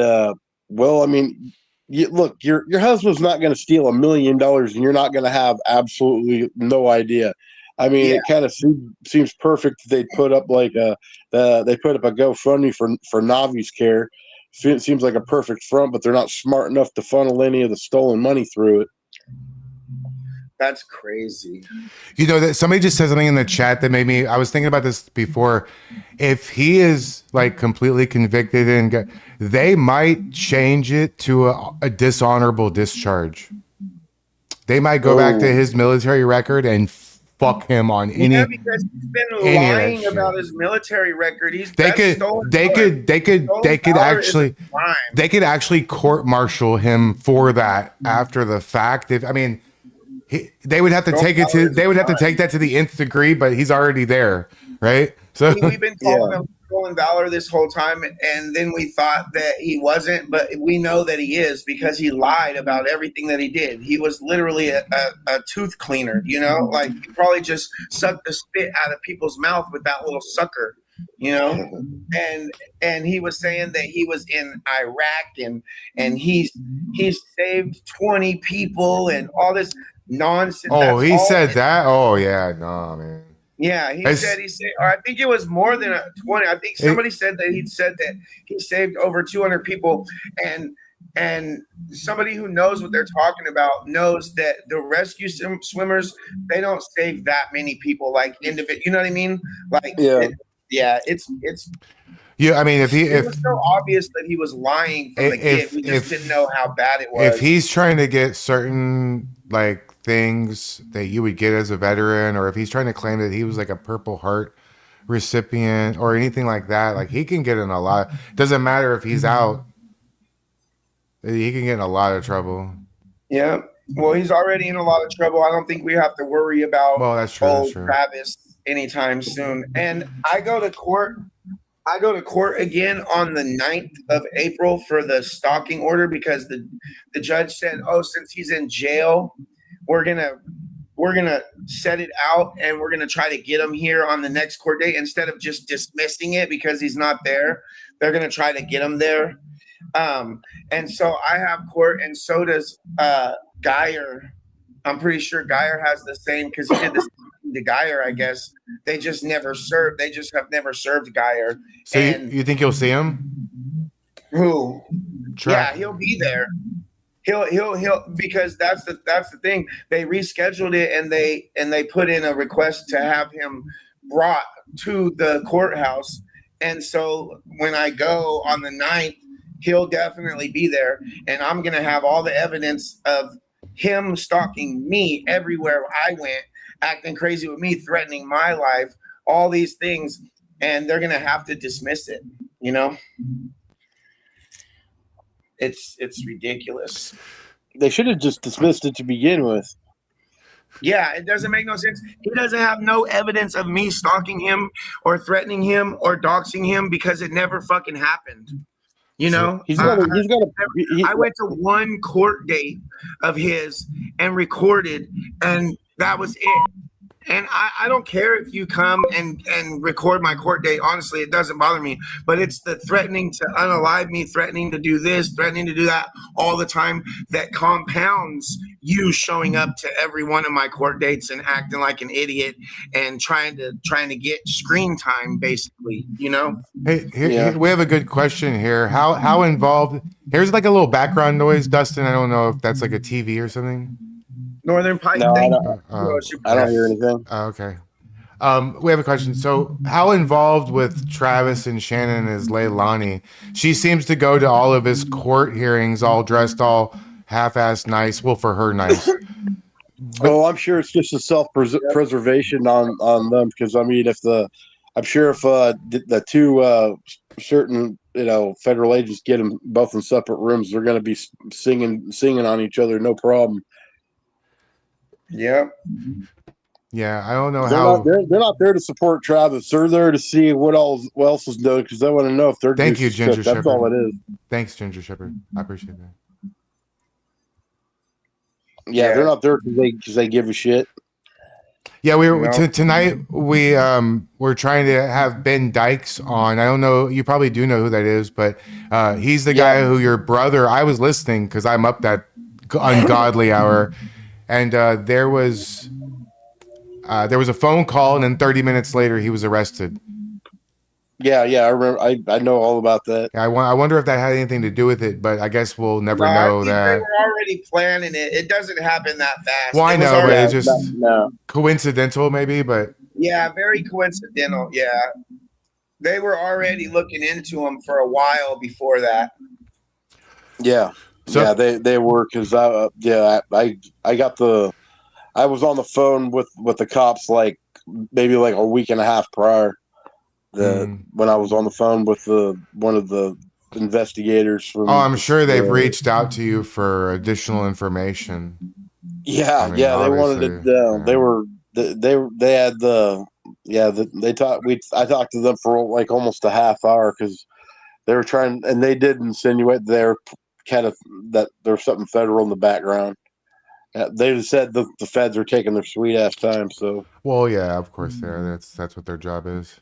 well, I mean, look, your husband's not going to steal $1 million, and you're not going to have absolutely no idea. I mean, It kind of seems perfect. They put up like a GoFundMe for Navi's care. It seems like a perfect front, but they're not smart enough to funnel any of the stolen money through it. That's crazy. You know, that somebody just said something in the chat that made me, I was thinking about this before. If he is like completely convicted and they might change it to a dishonorable discharge. They might go back to his military record and fuck him on any. Yeah, because he's been any of that lying shit. about his military record. They could actually court martial him for that after the fact. If I mean, they would have to take that to the nth degree, but he's already there, right? So we've been calling him stolen valor this whole time, and then we thought that he wasn't, but we know that he is because he lied about everything that he did. He was literally a tooth cleaner, you know, like he probably just sucked the spit out of people's mouth with that little sucker, you know. And he was saying that he was in Iraq and he's saved 20 people and all this nonsense. Oh, he said that? Oh yeah, no, man. Yeah, he said, or I think it was more than 20. I think somebody said that he saved over 200 people, and somebody who knows what they're talking about knows that the rescue swimmers, they don't save that many people, like individual. You know what I mean? Like, it's. Yeah, I mean, it was so obvious that he was lying from the get, we just didn't know how bad it was. If he's trying to get certain like things that you would get as a veteran, or if he's trying to claim that he was like a Purple Heart recipient or anything like that, like he can get in a lot. Doesn't matter if he's out, he can get in a lot of trouble. Yeah, well, he's already in a lot of trouble. I don't think we have to worry about that's true. Travis anytime soon. And I go to court again on the 9th of April for the stalking order because the judge said, since he's in jail, we're gonna set it out and we're gonna try to get him here on the next court date instead of just dismissing it because he's not there. They're gonna try to get him there. And so I have court, and so does Geyer. I'm pretty sure Geyer has the same because he did the same to Geyer, I guess. They just never served. They just have never served Geyer. So you think you'll see him? Who? Yeah, he'll be there. He'll because that's the thing. They rescheduled it and they put in a request to have him brought to the courthouse. And so when I go on the 9th, he'll definitely be there, and I'm gonna have all the evidence of him stalking me everywhere I went, acting crazy with me, threatening my life, all these things, and they're gonna have to dismiss it. You know, it's ridiculous. They should have just dismissed it to begin with. Yeah, it doesn't make no sense. He doesn't have no evidence of me stalking him or threatening him or doxing him because it never fucking happened. You know, I went to one court date of his and recorded, and that was it. And I don't care if you come and record my court date. Honestly, it doesn't bother me. But it's the threatening to unalive me, threatening to do this, threatening to do that all the time that compounds you showing up to every one of my court dates and acting like an idiot and trying to get screen time, basically. You know. Hey, we have a good question here. How involved? Here's like a little background noise, Dustin. I don't know if that's like a TV or something. Northern Pipe. No, I don't hear anything. Okay. We have a question. So how involved with Travis and Shannon is Leilani? She seems to go to all of his court hearings all dressed all half-assed nice. Well, for her nice. Well, I'm sure it's just a self-preservation on them because I mean, if the two certain federal agents get them both in separate rooms, they're going to be singing on each other, no problem. Yeah. Yeah, I don't know they're not there to support Travis. They're there to see what else is doing because they want to know if they're. Thank you, Ginger Shepherd. That's all it is. Thanks, Ginger Shepherd. I appreciate that. Yeah, they're not there because they give a shit. Yeah, tonight we're trying to have Ben Dykes on. I don't know, you probably do know who that is, but he's the guy who your brother. I was listening because I'm up that ungodly hour. And there was a phone call, and then 30 minutes later, he was arrested. Yeah, I remember. I know all about that. I wonder if that had anything to do with it, but I guess we'll never know that. They were already planning it. It doesn't happen that fast. Well, I know, but it's just coincidental, maybe. But yeah, very coincidental. Yeah, they were already looking into him for a while before that. Yeah. So, yeah, they were because I got I was on the phone with the cops like maybe like a week and a half prior. When I was on the phone with one of the investigators from. Oh, I'm sure they've reached out to you for additional information. Yeah, I mean, yeah, they wanted obviously, it down. They had they talked. I talked to them for like almost a half hour because they were trying, and they did insinuate they're kind of that there's something federal in the background. They just said the feds are taking their sweet ass time. So, well, yeah, of course they are. That's what their job is.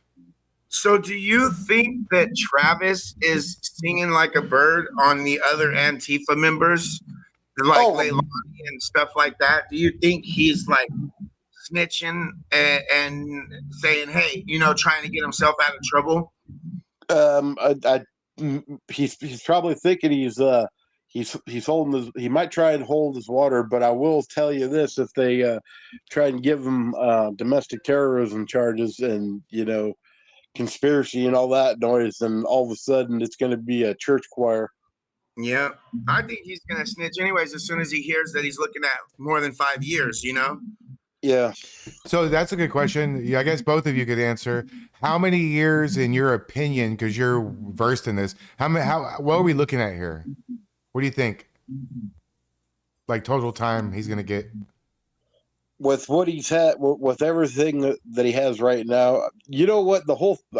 So, do you think that Travis is singing like a bird on the other Antifa members, like Leilani and stuff like that? Do you think he's like snitching and saying, "Hey, trying to get himself out of trouble"? He's probably thinking he's holding his. He might try and hold his water, but I will tell you this: if they try and give him domestic terrorism charges and conspiracy and all that noise, then all of a sudden it's going to be a church choir. Yeah, I think he's gonna snitch anyways as soon as he hears that he's looking at more than 5 years. Yeah. So that's a good question. Yeah, I guess both of you could answer. How many years, in your opinion, because you're versed in this, what are we looking at here? What do you think? Like total time he's gonna get? With what he's had, with everything that he has right now, you know what?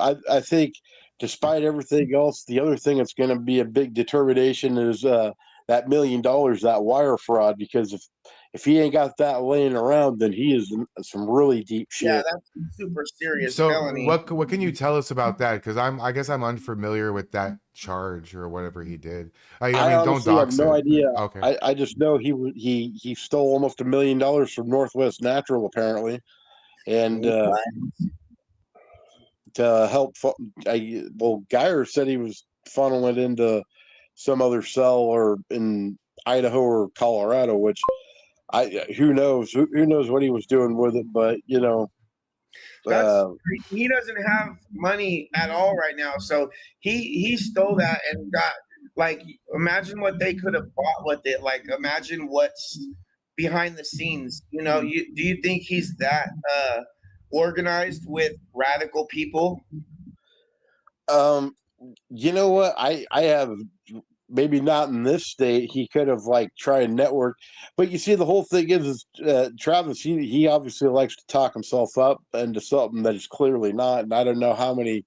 I think, despite everything else, the other thing that's going to be a big determination is that $1 million, that wire fraud. Because if he ain't got that laying around, then he is in some really deep shit. Yeah, that's a super serious So felony. what can you tell us about that? Because I guess I'm unfamiliar with that charge or whatever he did. I mean, don't dox have no idea. Okay. I just know he stole almost $1 million from Northwest Natural apparently, and to help. Geyer said he was funneling it into some other cell or in Idaho or Colorado, which who knows what he was doing with it, but he doesn't have money at all right now, so he stole that and got like, imagine what they could have bought with it. Like, imagine what's behind the scenes. Do you think he's that organized with radical people? You know what? I have, maybe not in this state. He could have like tried and network, but you see, the whole thing is Travis. He obviously likes to talk himself up into something that is clearly not. And I don't know how many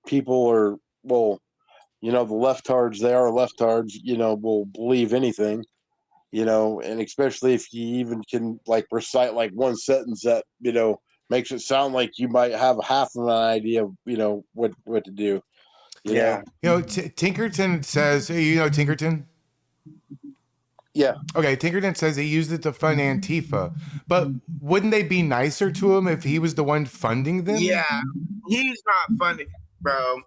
people are. Well, the leftards. They are leftards. Will believe anything. And especially if you even can like recite like one sentence that makes it sound like you might have half of an idea of what to do. Yeah. Tinkerton says, hey, Tinkerton? Yeah. Okay, Tinkerton says he used it to fund Antifa, but wouldn't they be nicer to him if he was the one funding them? Yeah, he's not funding, bro.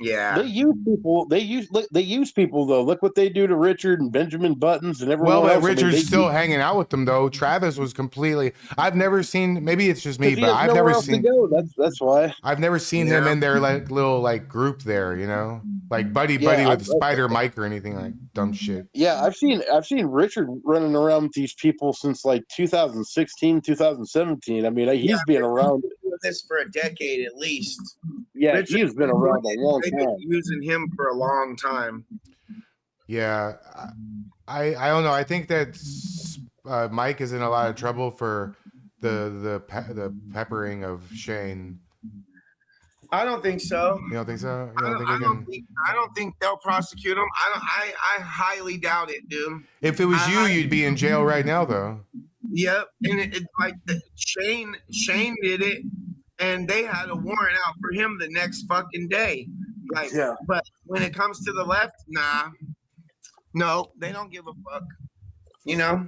Yeah, they use people. They use people though. Look what they do to Richard and Benjamin Buttons and everyone else. Well, but Richard's still hanging out with them though. Travis was completely. I've never seen. Maybe it's just me, but I've never seen. To go. That's why I've never seen him in their like little like group there. Like buddy with Spider Mike or anything like dumb shit. Yeah, I've seen Richard running around with these people since like 2016, 2017. I mean, he's been around with this for a decade at least. Yeah, he's been around a long time. Been using him for a long time. Yeah, I don't know. I think that Mike is in a lot of trouble for the peppering of Shane. I don't think so. You don't think so? I don't think they'll prosecute him. I highly doubt it, dude. If it was you'd be in jail right now, though. Yep, and it like Shane did it. And they had a warrant out for him the next fucking day. But when it comes to the left, nah. No, they don't give a fuck. Yeah,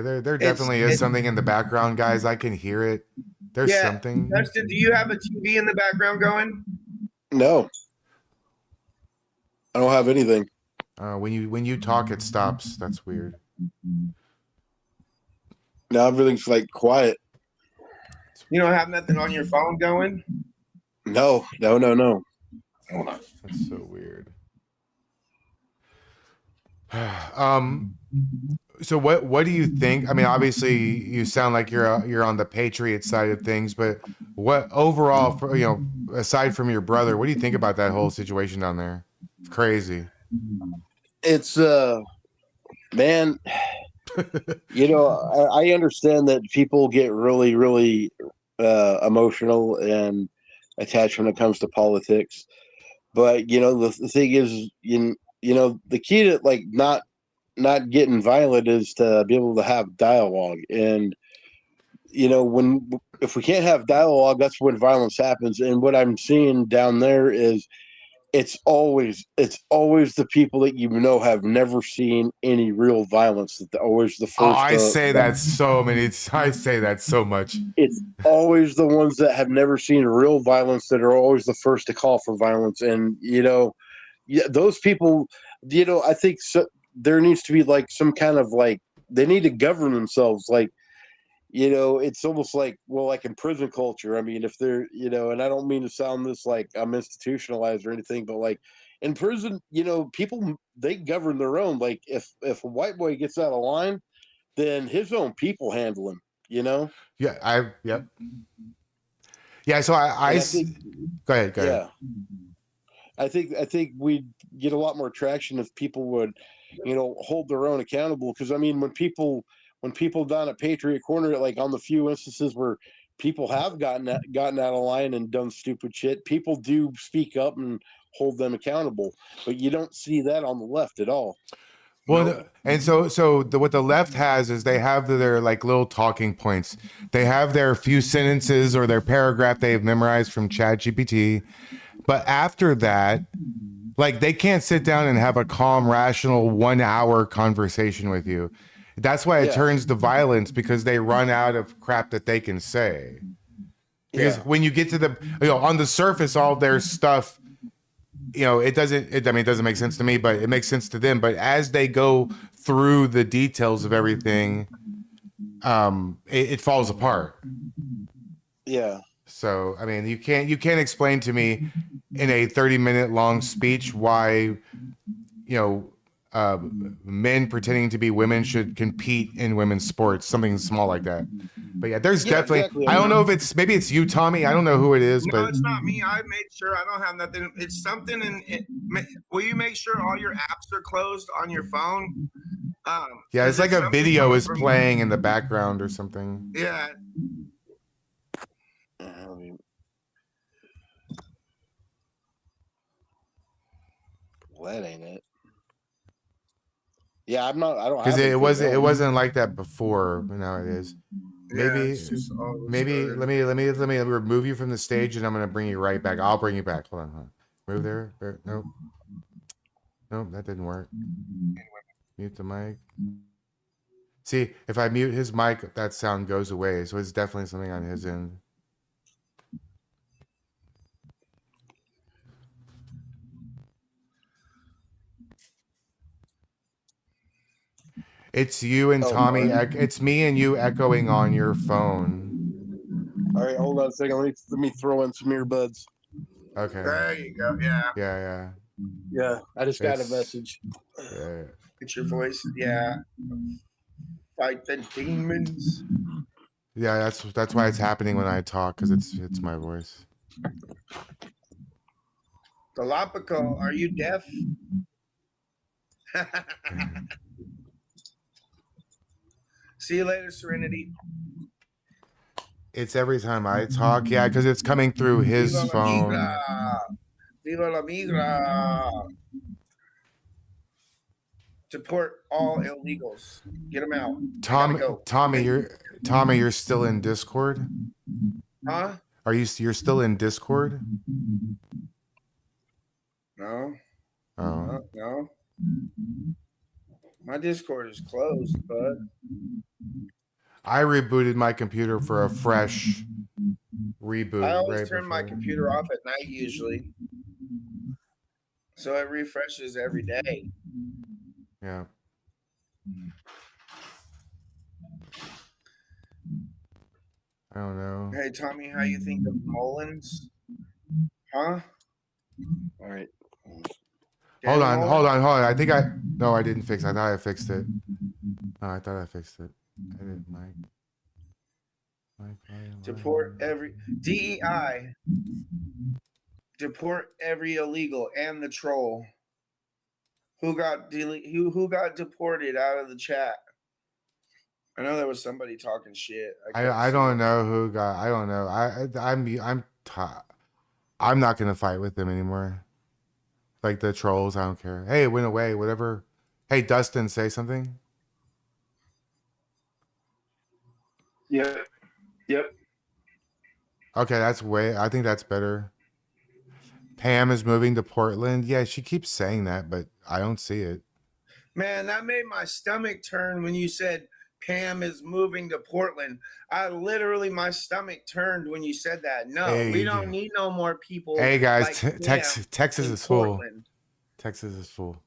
there definitely is something in the background, guys. I can hear it. There's something. Dustin, do you have a TV in the background going? No. I don't have anything. When you talk, it stops. That's weird. Now everything's like quiet. You don't have nothing on your phone going? No. Hold on. That's so weird. So what do you think? I mean, obviously you sound like you're on the patriot side of things, but what overall, for, aside from your brother, what do you think about that whole situation down there? It's crazy. It's man, I understand that people get really, really emotional and attached when it comes to politics, but the thing is, the key to like not getting violent is to be able to have dialogue. And if we can't have dialogue, that's when violence happens. And what I'm seeing down there is it's always the people that have never seen any real violence that always the Oh, first. I say that so many. I say that so much. It's always the ones that have never seen real violence that are always the first to call for violence. And those people. I think there needs to be like some kind of like they need to govern themselves. Like it's almost like like in prison culture. I mean, if they're and I don't mean to sound this like I'm institutionalized or anything, but like in prison, people they govern their own. Like if a white boy gets out of line, then his own people handle him. Yeah, yep. Yeah, so I think, go ahead. Yeah. I think we'd get a lot more traction if people would, hold their own accountable. Because I mean, when people down at Patriot Corner, like on the few instances where people have gotten out of line and done stupid shit, people do speak up and hold them accountable. But you don't see that on the left at all. Well, and so what the left has is they have their like little talking points. They have their few sentences or their paragraph they've memorized from ChatGPT. But after that, like they can't sit down and have a calm, rational 1 hour conversation with you. That's why it turns to violence, because they run out of crap that they can say. Because when you get to the, on the surface, all their stuff, it doesn't make sense to me, but it makes sense to them. But as they go through the details of everything, it falls apart. Yeah. So, I mean, you can't explain to me in a 30-minute long speech why, men pretending to be women should compete in women's sports, something small like that. But yeah, there's definitely, exactly. I don't know if maybe it's you, Tommy. I don't know who it is, no, but it's not me. I made sure I don't have nothing. It's something will you make sure all your apps are closed on your phone? Yeah, it's like a video is playing in the background or something. Yeah. Well, that ain't it. Yeah, I'm not. I don't. Because it wasn't like that before, but now it is. Maybe let me remove you from the stage, and I'm gonna bring you right back. I'll bring you back. Hold on. Move there. Nope. Nope, that didn't work. Mute the mic. See, if I mute his mic, that sound goes away. So it's definitely something on his end. It's you and Tommy. It's me and you echoing on your phone. All right, hold on a second. Let me throw in some earbuds. Okay. There you go. Yeah. Yeah. I just got a message. Yeah. It's your voice. Yeah. Fight the demons. Yeah, that's why it's happening when I talk, because it's my voice. Galapagos, are you deaf? See you later, Serenity. It's every time I talk, yeah, because it's coming through his phone. Viva la migra. Deport all illegals. Get them out. Tommy, you're still in Discord? Huh? You're still in Discord? No. Oh. No. My Discord is closed, bud. I rebooted my computer for a fresh reboot. I always turn my computer off at night usually. So it refreshes every day. Yeah. I don't know. Hey, Tommy, how you think of Mullins? Huh? All right. Hold on. I think I didn't fix it. I thought I fixed it. Oh, I thought I fixed it. Edit Mike. Deport every DEI. Deport every illegal and the troll. Who got deported out of the chat? I know there was somebody talking shit. I don't know who got. I don't know. I'm not gonna fight with them anymore. Like the trolls, I don't care. Hey, it went away. Whatever. Hey, Dustin, say something. Yep. Okay, I think that's better. Pam is moving to Portland. Yeah, she keeps saying that, but I don't see it. Man, that made my stomach turn when you said Pam is moving to Portland. My stomach turned when you said that. No, Hey, we don't need no more people. Hey guys, like Texas in is full. Portland. Texas is full.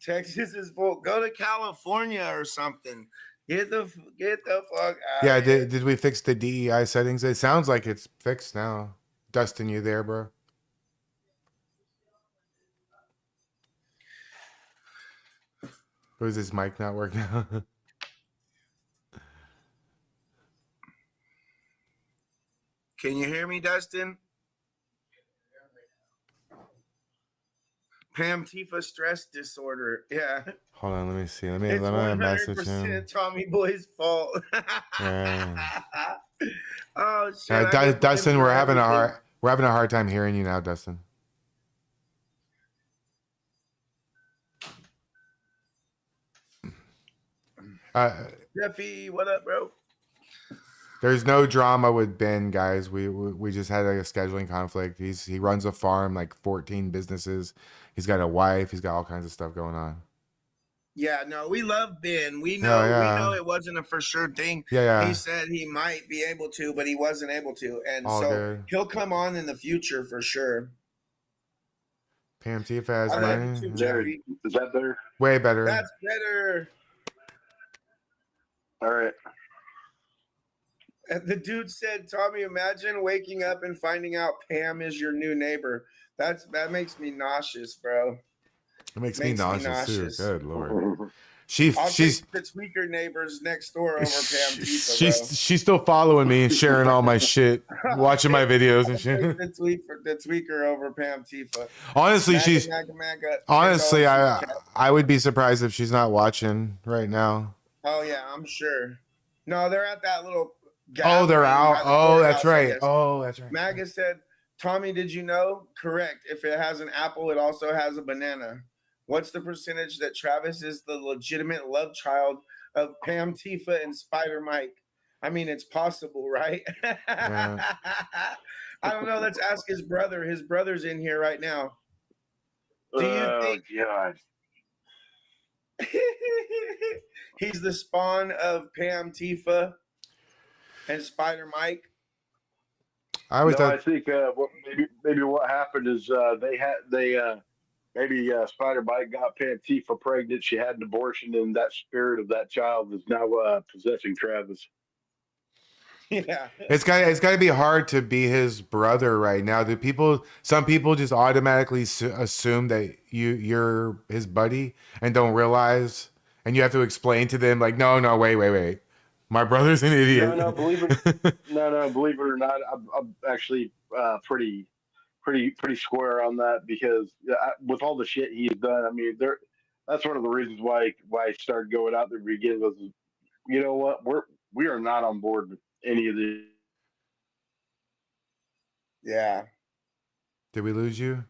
Texas is full. Go to California or something. Get the fuck out. Yeah, of here. did we fix the DEI settings? It sounds like it's fixed now. Dustin, you there, bro? Was his mic not working? Can you hear me, Dustin? Pam Tifa stress disorder. Yeah. Hold on, let me see. Let me It's message him. 100% Tommy Boy's fault. Yeah. Oh shit! Dustin, we're having a hard time hearing you now, Dustin. Jeffy, what up, bro? There's no drama with Ben, guys. We just had like a scheduling conflict. He runs a farm, like 14 businesses. He's got a wife. He's got all kinds of stuff going on. Yeah, no, we love Ben. We know it wasn't a for sure thing. Yeah. He said he might be able to, but he wasn't able to, and All so good. he'll come on in the future for sure. Pam Tifa has I love you money. too, Jeffy. Is that better? Way better. That's better. All right. And the dude said, "Tommy, imagine waking up and finding out Pam is your new neighbor. That makes me nauseous, bro. It makes me nauseous too. Good lord. I'll She's take the tweaker neighbors next door over Pam Tifa, bro. she's still following me and sharing all my shit, watching my videos and shit. The tweaker over Pam Tifa. Honestly, Maga, honestly, I would be surprised if she's not watching right now. Oh yeah, I'm sure. No, they're at that little. Oh, they're out. Oh, that's right. Oh, Maga said, "Tommy, did you know? Correct. If it has an apple, it also has a banana. What's the percentage that Travis is the legitimate love child of Pam Tifa and Spider Mike? I mean, it's possible, right?" Yeah. I don't know. Let's ask his brother. His brother's in here right now. Do you think? God. He's the spawn of Pam Tifa and Spider Mike? I think maybe what happened is maybe Spider Mike got Pam Tifa pregnant. She had an abortion, and that spirit of that child is now possessing Travis. Yeah, it's got to be hard to be his brother right now. Some people just automatically assume that you're his buddy and don't realize, and you have to explain to them like, no, wait, my brother's an idiot. No, believe it or not, I'm actually pretty square on that, because with all the shit he's done, I mean, that's one of the reasons why I started going out there to begin with. You know what? We are not on board with any of the. Yeah. Did we lose you?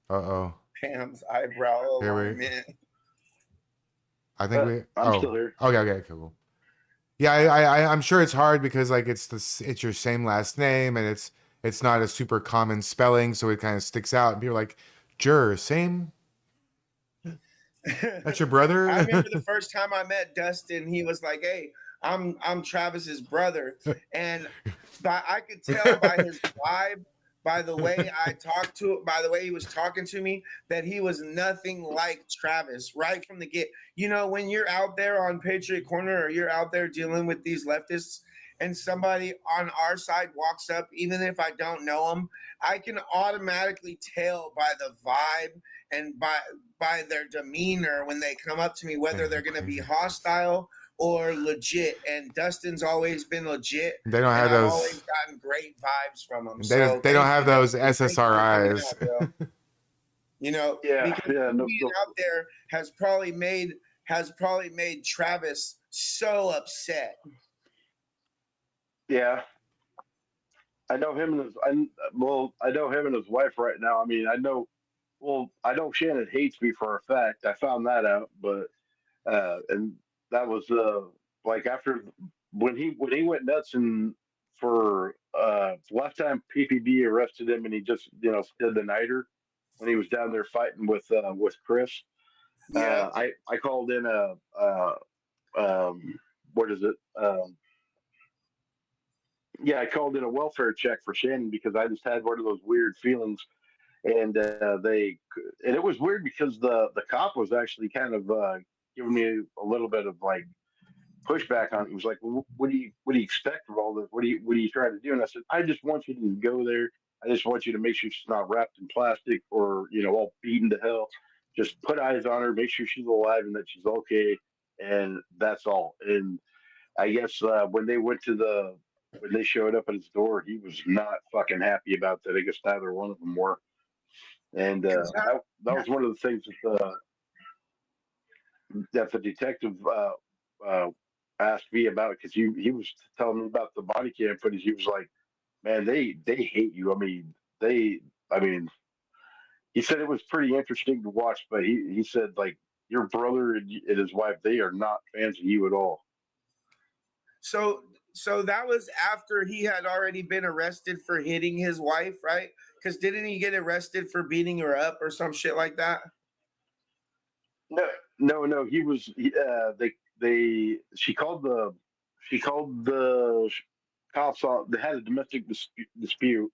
Uh-oh. Pam's eyebrow alignment. I think I'm still here. Okay, cool. Yeah, I'm sure it's hard because like it's your same last name, and it's not a super common spelling, so it kind of sticks out. And people are like, juhr, same. That's your brother. I remember the first time I met Dustin, he was like, "Hey, I'm Travis's brother," and I could tell by his vibe, by the way by the way he was talking to me, that he was nothing like Travis right from the get. You know, when you're out there on Patriot Corner or you're out there dealing with these leftists and somebody on our side walks up, even if I don't know them, I can automatically tell by the vibe and by their demeanor when they come up to me whether they're going to be hostile or legit. And Dustin's always been legit. They don't have I've those. always gotten great vibes from them. They don't have those SSRIs. You know, because being out there has probably made Travis so upset. Yeah, I know him and I know him and his wife right now. I mean, I know Shannon hates me for a fact. I found that out, but and that was like after when he went nuts and for last time PPD arrested him and he just did the nighter when he was down there fighting with Chris. Yeah, I called in what is it? Yeah, I called in a welfare check for Shannon because I just had one of those weird feelings, and it was weird because the cop was actually kind of giving me a little bit of like pushback on it. He was like, well, what do you expect of all this? What are you trying to do? And I said, I just want you to go there. I just want you to make sure she's not wrapped in plastic or all beaten to hell. Just put eyes on her, make sure she's alive and that she's okay, and that's all. And I guess when they showed up at his door, he was not fucking happy about that. I guess neither one of them were. And that was one of the things that the detective asked me about, because he was telling me about the body cam footage. He was like, man, they hate you. I mean, he said it was pretty interesting to watch, but he said, like, your brother and his wife, they are not fans of you at all. So that was after he had already been arrested for hitting his wife, right? Because didn't he get arrested for beating her up or some shit like that? No. He was. She called the cops on. They had a domestic dispute,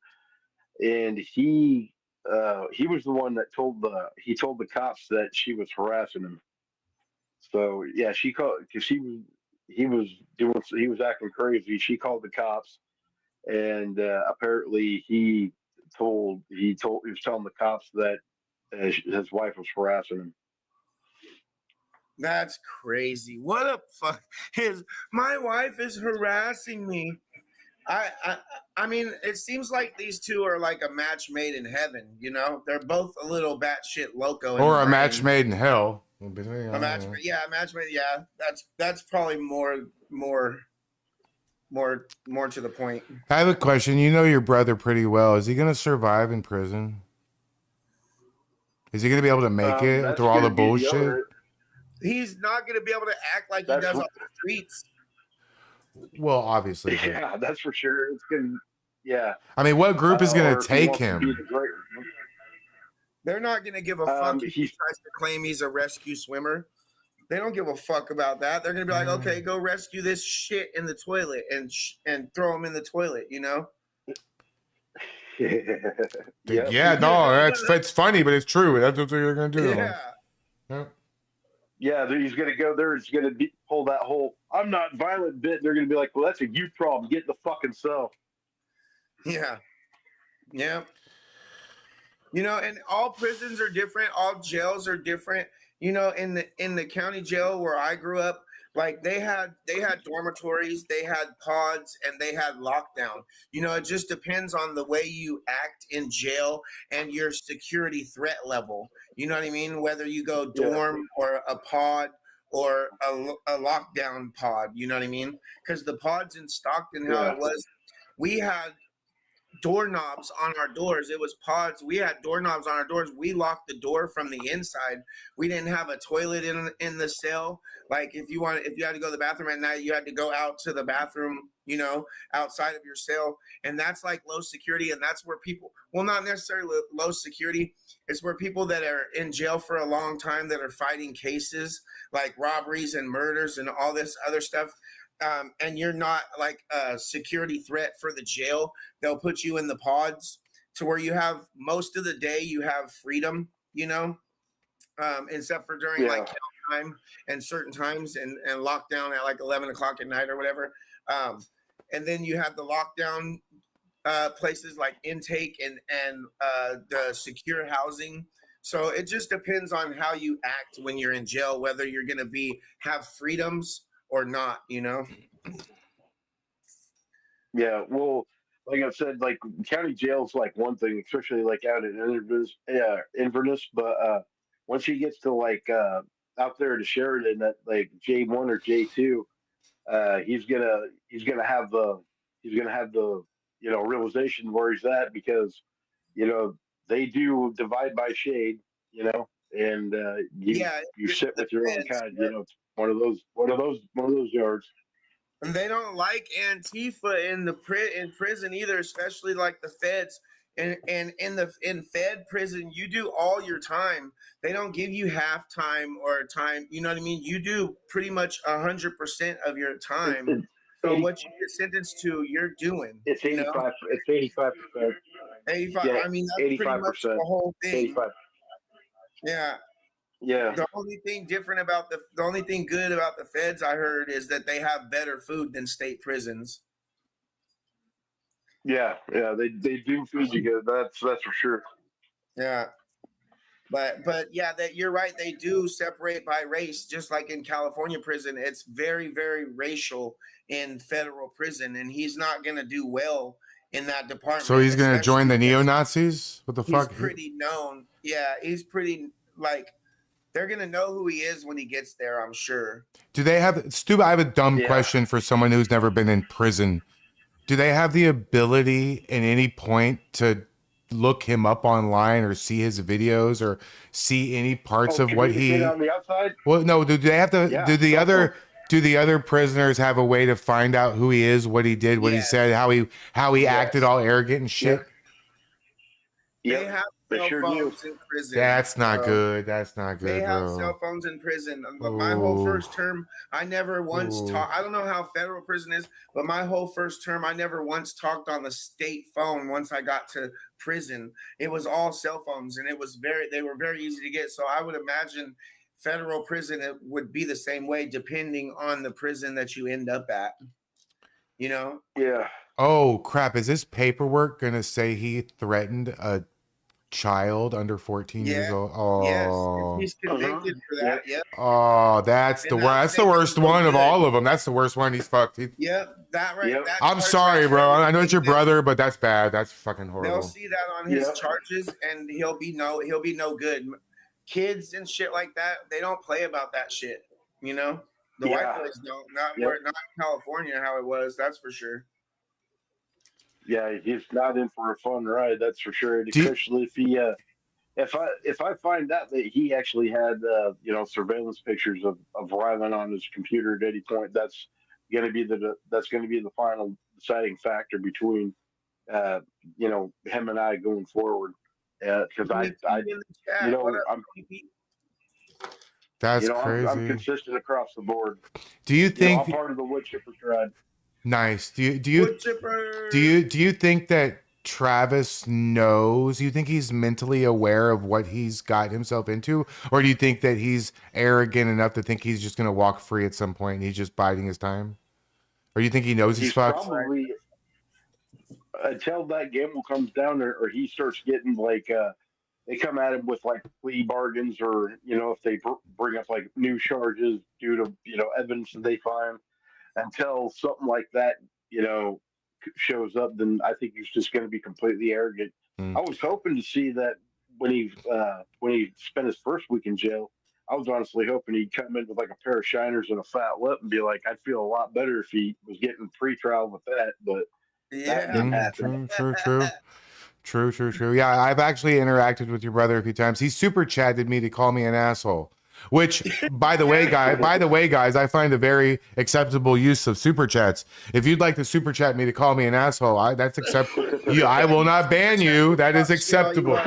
and he was the one that told the cops that she was harassing him. So yeah, she called because he was acting crazy. She called the cops, and apparently he was telling the cops that his wife was harassing him. That's crazy. What a fuck my wife is harassing me. I mean, it seems like these two are like a match made in heaven, They're both a little batshit loco. Or a match made in hell. A match made, yeah. That's probably more to the point. I have a question. You know your brother pretty well. Is he going to survive in prison? Is he going to be able to make it through all the bullshit? He's not going to be able to act like he does on the streets. Well, obviously. Yeah, that's for sure. It's going to, yeah. I mean, what group is going to take him? They're not going to give a fuck if he tries to claim he's a rescue swimmer. They don't give a fuck about that. They're going to be like, okay, go rescue this shit in the toilet and throw him in the toilet, Yeah, no, it's funny, but it's true. That's what you're going to do. Yeah. Yeah, he's going to go there. He's going to pull that whole "I'm not violent" bit. They're going to be like, "Well, that's a you problem. Get in the fucking cell." Yeah. And all prisons are different. All jails are different. In the county jail where I grew up, like they had dormitories, they had pods, and they had lockdown. It just depends on the way you act in jail and your security threat level. You know what I mean? Whether you go dorm or a pod or a lockdown pod, you know what I mean? Because the pods in Stockton, how it was, we had doorknobs on our doors. It was pods. We had doorknobs on our doors. We locked the door from the inside. We didn't have a toilet in the cell. Like if you had to go to the bathroom at night, you had to go out to the bathroom, outside of your cell. And that's like low security. And that's where people, well, not necessarily low security. It's where people that are in jail for a long time that are fighting cases like robberies and murders and all this other stuff. And you're not like a security threat for the jail, they'll put you in the pods to where you have most of the day you have freedom, except for during like count time and certain times and lockdown at like 11 o'clock at night or whatever. and then you have the lockdown places like intake and the secure housing. So it just depends on how you act when you're in jail, whether you're going to have freedoms or not, you know? Yeah, well, like I said, like county jail's like one thing, especially like out in Inverness. But once he gets to like out there to Sheridan at like J1 or J2, he's gonna have the realization where he's at, because they do divide by shade, and Yeah, you sit the with your own feds, kind. It's one of those yards. and they don't like Antifa in prison either, especially like the feds. And in Fed prison, you do all your time. They don't give you half time or time. You know what I mean? You do pretty much 100% of your time. So what you get sentenced to, you're doing. It's You know, 85. It's 85%. 85. Yeah, I mean, that's pretty much 85%. the whole thing. 85. Yeah. Yeah. The only thing different about the only thing good about the feds, I heard, is that they have better food than state prisons. Yeah. They do feed you good. That's for sure. Yeah. But yeah, that you're right. They do separate by race, just like in California prison. It's very, very racial in federal prison, and he's not going to do well in that department. So he's going to join the especially neo Nazis? What the he's fuck? pretty known. Yeah, he's pretty they're going to know who he is when he gets there, I'm sure. Do they have Stu? I have a dumb Yeah. question for someone who's never been in prison. Do they have the ability at any point to look him up online or see his videos or see any parts of what he on the outside? Well, no, do they have to Yeah, do the other prisoners have a way to find out who he is, what he did, what he Yes. said, how he Yes. acted all arrogant and shit? They Yeah. have They cell sure do. phones in prison. That's not bro. good. That's not good, They have bro. cell phones in prison. My whole Ooh. first term, I never once Ooh. talked. I don't know how federal prison is, but my whole first term, I never once talked on the state phone. Once I got to prison, it was all cell phones, and they were very easy to get. So I would imagine federal prison, it would be the same way, depending on the prison that you end up at. You know? Yeah. Oh crap! Is this paperwork gonna say he threatened a child under 14 years Yeah. old? Oh, Yes, if he's convicted for that. Yep. oh, that's And the that worst. That's the makes worst him so one of good. all of them. That's the worst one. He's fucked. Yep. That right. Yep. That I'm part sorry, right bro. there, I know it's your they- brother, but that's bad. That's fucking They'll horrible. see that on his Yep. charges, and he'll be no good. Kids and shit like that, they don't play about that shit. You know, the Yeah. white boys don't. Not Yep. not in California how it was. That's for sure. Yeah, he's not in for a fun ride, that's for sure. Do you- Especially if he, if I find out that he actually had, surveillance pictures of Rylan on his computer at any point, that's going to be the final deciding factor between, him and I going forward. Because In the chat, what up, I'm PP? That's I'm crazy. consistent across the board. Do you I'm think part of the wood chipper tribe. nice? Do Wood chipper. you think that Travis knows? Do you think he's mentally aware of what he's got himself into, or do you think that he's arrogant enough to think he's just going to walk free at some point and he's just biding his time? Or you think he knows he's fucked? Probably until that gamble comes down, or he starts getting they come at him with like plea bargains, or if they bring up like new charges due to evidence that they find. Until something like that shows up, then I think he's just going to be completely arrogant. I was hoping to see that when he spent his first week in jail. I was honestly hoping he'd come in with like a pair of shiners and a fat lip and be like, I'd feel a lot better if he was getting pretrial with that, but that didn't happen. True. Yeah, I've actually interacted with your brother a few times. He super chatted me to call me an asshole. Which, by the way, guys, I find a very acceptable use of super chats. If you'd like to super chat me to call me an asshole, that's acceptable. I will not ban you. That is acceptable.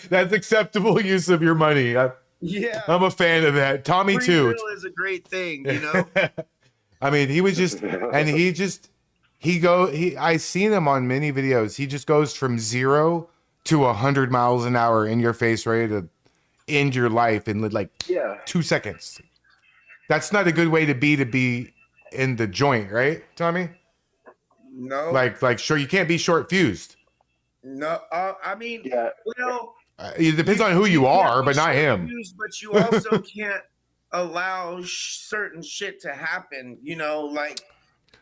That's acceptable use of your money. Yeah, I'm a fan of that. Tommy free too. will is a great thing, you know. I mean, he was just, and I seen him on many videos. He just goes from 0 to 100 miles an hour in your face, ready to end your life in like 2 seconds. That's not a good way to be in the joint, right, Tommy? No, Like sure, you can't be short fused. no. I mean, Yeah. well, It depends on who you can't are, be but not him. short-fused, but you also can't allow certain shit to happen. You know, like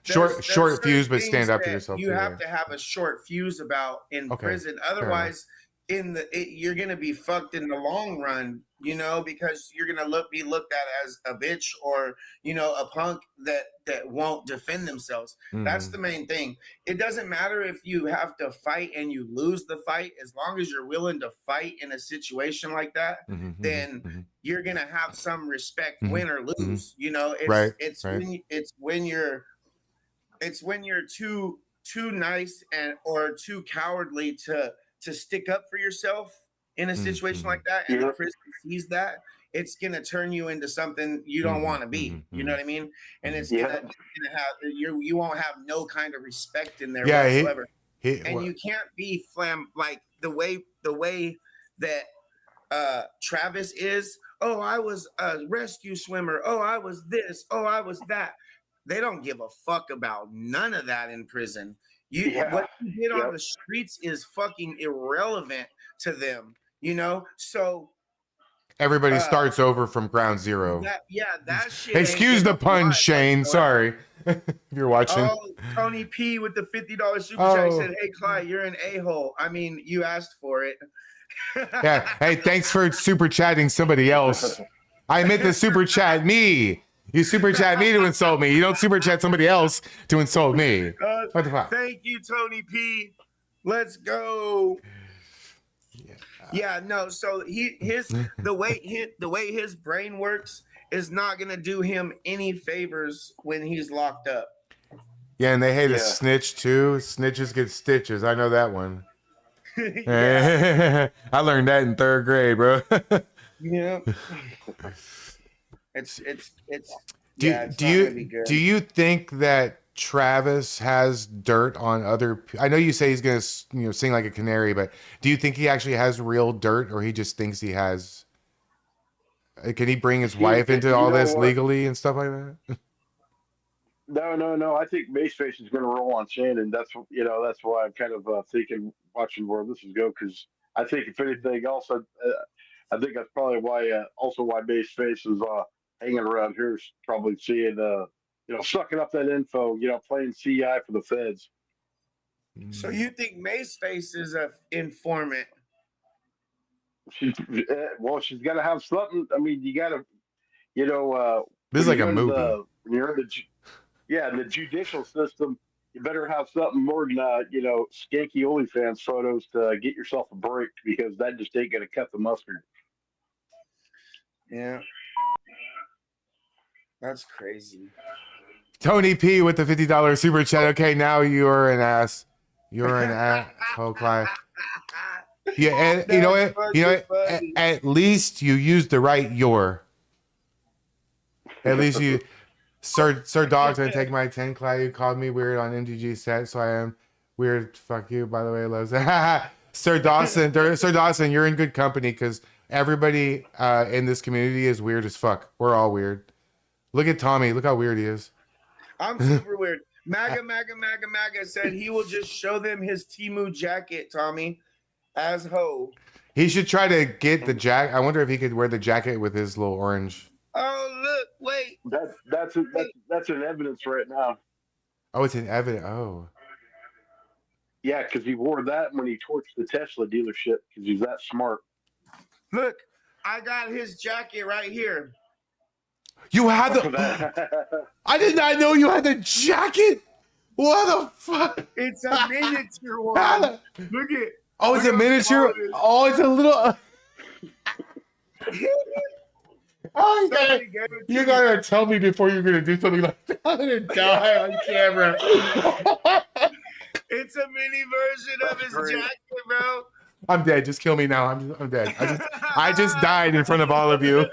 Short certain fuse, but stand things up for that yourself. you too, have yeah. to have a short fuse about in Okay, prison. fair enough. Otherwise, you're gonna be fucked in the long run. You know, because you're gonna be looked at as a bitch or a punk that won't defend themselves. That's the main thing. It doesn't matter if you have to fight and you lose the fight, as long as you're willing to fight in a situation like that, then you're gonna have some respect, win or lose. You know, it's when you're too nice or too cowardly to stick up for yourself in a situation like that, and the prison sees that, it's gonna turn you into something you don't want to be. You know what I mean? And it's gonna have you won't have no kind of respect in there whatsoever. You can't be like the way that Travis is. Oh, I was a rescue swimmer. Oh, I was this. Oh, I was that. They don't give a fuck about none of that in prison. What you did on the streets is fucking irrelevant to them, So everybody starts over from ground zero. That shit. Excuse the pun, Shane. Sorry. If you're watching. Oh, Tony P with the $50 super chat said, "Hey, Clyde, you're an a-hole." I mean, you asked for it. Yeah. Hey, thanks for super chatting somebody else. I meant to super chat me. You super chat me to insult me. You don't super chat somebody else to insult me. What the fuck? Thank you, Tony P. Let's go. Yeah, no. So the way his brain works is not gonna do him any favors when he's locked up. Yeah, and they hate a snitch too. Snitches get stitches. I know that one. I learned that in 3rd grade, bro. Yeah. It's do you think that Travis has dirt on other? I know you say he's gonna sing like a canary, but do you think he actually has real dirt, or he just thinks he has? Can he bring his wife into all this legally and stuff like that? No. I think Maceface is going to roll on Shannon. That's why I'm kind of thinking, watching where this is go, because I think if anything else, I think that's probably why Maceface is hanging around here, probably seeing sucking up that info, playing CI for the feds. So you think Maceface is an informant? She's got to have something. I mean, you got to, this is like a movie. When you're in the judicial system, you better have something more than skanky OnlyFans photos to get yourself a break, because that just ain't gonna cut the mustard. Yeah, that's crazy. Tony P with the $50 super chat. Okay, now you're an ass. You're an asshole, Clive. Yeah, and you know what? At least you used the right your. At least you, Sir Dog's gonna take my 10. Clive, you called me weird on MTG set, so I am weird. Fuck you, by the way, loves. Sir Dawson, you're in good company, because everybody in this community is weird as fuck. We're all weird. Look at Tommy. Look how weird he is. I'm super weird. MAGA said he will just show them his Temu jacket, Tommy, as ho. He should try to get the jacket. I wonder if he could wear the jacket with his little orange. Oh, look, wait. That's in evidence right now. Oh, it's in evidence. Oh. Yeah, because he wore that when he torched the Tesla dealership, because he's that smart. Look, I got his jacket right here. You had the... I did not know you had the jacket. What the fuck? It's a miniature one. Look at. Oh, it's a miniature. Oh, it's a little. Oh, you gotta tell me before you're gonna do something like that. I'm gonna die on camera. It's a mini version of his jacket, bro. I'm dead. Just kill me now. I'm dead. I just died in front of all of you.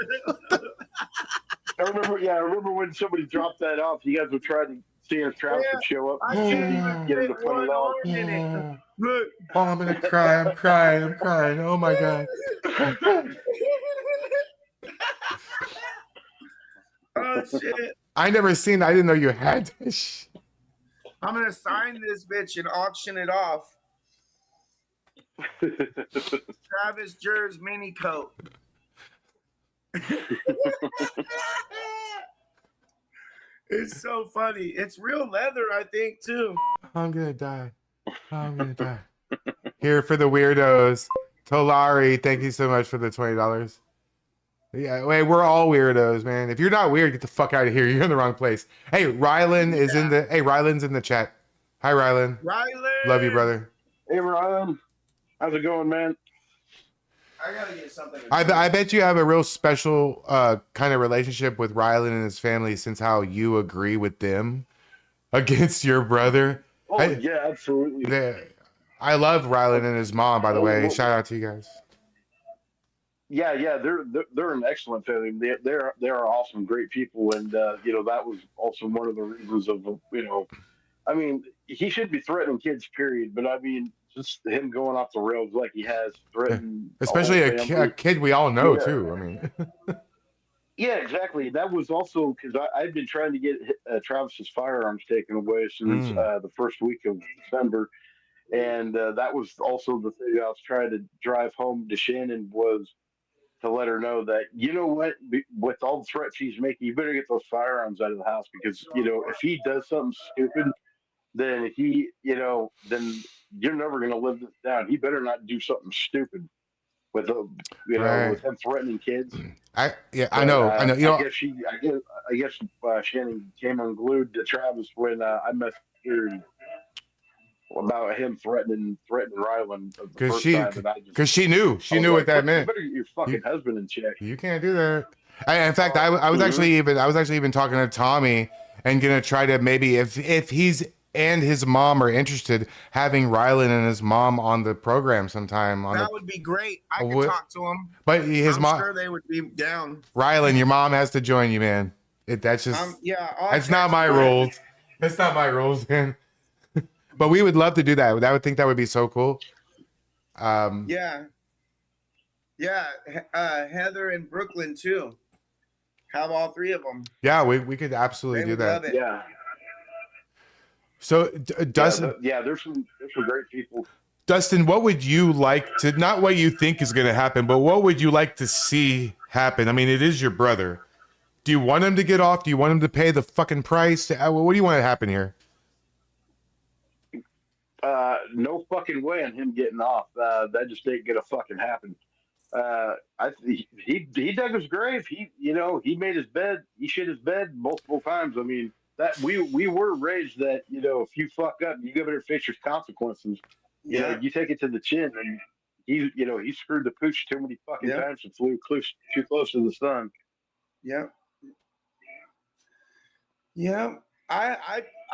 I remember when somebody dropped that off. You guys were trying to see if Travis would show up. I can't even get one arm in it. Look. Oh, I'm gonna cry. I'm crying. Oh my god. Oh shit. I didn't know you had this. I'm gonna sign this bitch and auction it off. Travis Juhr's mini coat. It's so funny. It's real leather, I think, too. I'm gonna die. I'm gonna die. Here for the weirdos. Tolari, thank you so much for the $20. Yeah, wait, we're all weirdos, man. If you're not weird, get the fuck out of here. You're in the wrong place. Hey, Rylan is in the. Hey, Rylan's in the chat. Hi, Rylan. Rylan. Love you, brother. Hey, Ryan. How's it going, man? I gotta get something. I bet you have a real special kind of relationship with Rylan and his family, since how you agree with them against your brother. Oh, yeah, absolutely. I love Rylan and his mom, by the way. Shout out to you guys. Yeah, they're an excellent family. They are awesome, great people, and that was also one of the reasons of I mean, he should be threatening kids, period. But I mean, just him going off the rails like he has threatened, especially a kid we all know too. I mean, yeah, exactly. That was also because I'd been trying to get Travis's firearms taken away since the first week of December, and that was also the thing I was trying to drive home to Shannon was to let her know that, you know what, with all the threats he's making, you better get those firearms out of the house because, if he does something stupid, then then you're never going to live this down. He better not do something stupid with, with him threatening kids. I know. I guess Shannon came unglued to Travis when I messaged her about him threatening Rylan because she knew what that meant. You better get your fucking husband in check. You can't do that. In fact, I was actually even talking to Tommy and gonna try to maybe if he's and his mom are interested, having Rylan and his mom on the program sometime. That would be great. I could talk to him. But I'm sure they would be down. Rylan, your mom has to join you, man. That's just that's not my rules. That's not my rules, man. But we would love to do that. I would think that would be so cool. Heather and Brooklyn too. Have all three of them. Yeah, we could absolutely do that. Love it. Yeah. So Dustin, there's some great people. Dustin, what would you like to? Not what you think is going to happen, but what would you like to see happen? I mean, it is your brother. Do you want him to get off? Do you want him to pay the fucking price? What do you want to happen here? No fucking way on him getting off. That just ain't gonna fucking happen. He dug his grave. He made his bed. He shit his bed multiple times. I mean, that we were raised that if you fuck up, you go better face your consequences. You take it to the chin, and he screwed the pooch too many fucking times and flew too close to the sun. Yeah.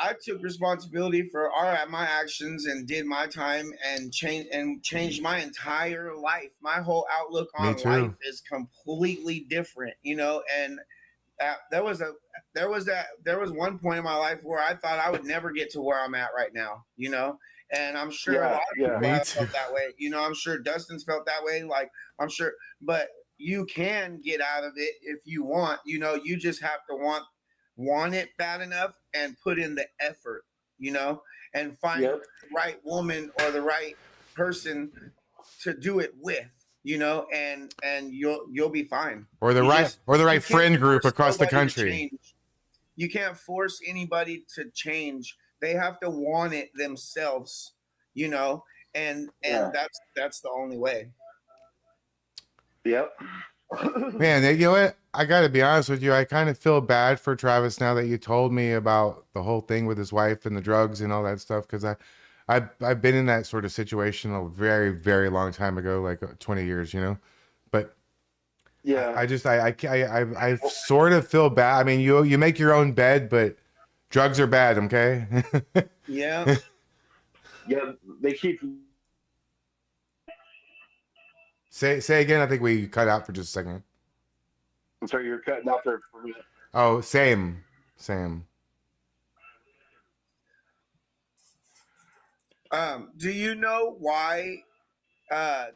I took responsibility for my actions and did my time and changed my entire life. My whole outlook on life is completely different, and there was one point in my life where I thought I would never get to where I'm at right now, and I'm sure a lot of people have felt that way. I'm sure Dustin's felt that way. Like, I'm sure, but you can get out of it if you want, you just have to want it bad enough and put in the effort, and find the right woman or the right person to do it with, and you'll be fine. Or the right friend group across the country. You can't force anybody to change. They have to want it themselves, and that's the only way. Yep. Man, you know what? I got to be honest with you. I kind of feel bad for Travis now that you told me about the whole thing with his wife and the drugs and all that stuff. Because I've been in that sort of situation a very, very long time ago, like 20 years, But yeah, I sort of feel bad. I mean, you make your own bed, but drugs are bad. Okay. Yeah. Yeah, they keep. Say again. I think we cut out for just a second. I'm sorry, you're cutting out there for a minute. Oh, same. Do you know why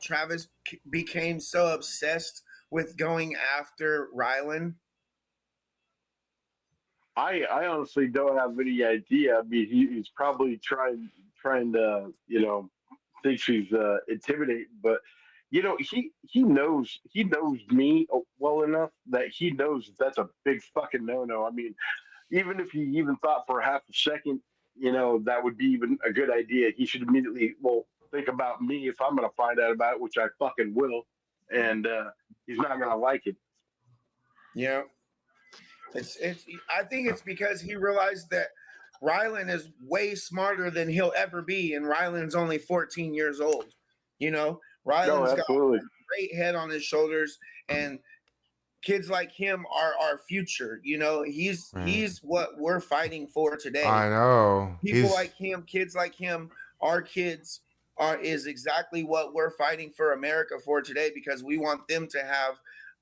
Travis became so obsessed with going after Rylan? I honestly don't have any idea. I mean, he's probably trying to, thinks he's intimidating, but he knows me well enough that he knows that's a big fucking no. I mean, even if he even thought for a half a second, that would be even a good idea, he should immediately think about me if I'm going to find out about it, which I fucking will, and he's not going to like it. Yeah. It's I think it's because he realized that Rylan is way smarter than he'll ever be, and Rylan's only 14 years old. Rylan's got a great head on his shoulders, and kids like him are our future. He's what we're fighting for today. I know. People like him, kids like him, our kids is exactly what we're fighting for America for today, because we want them to have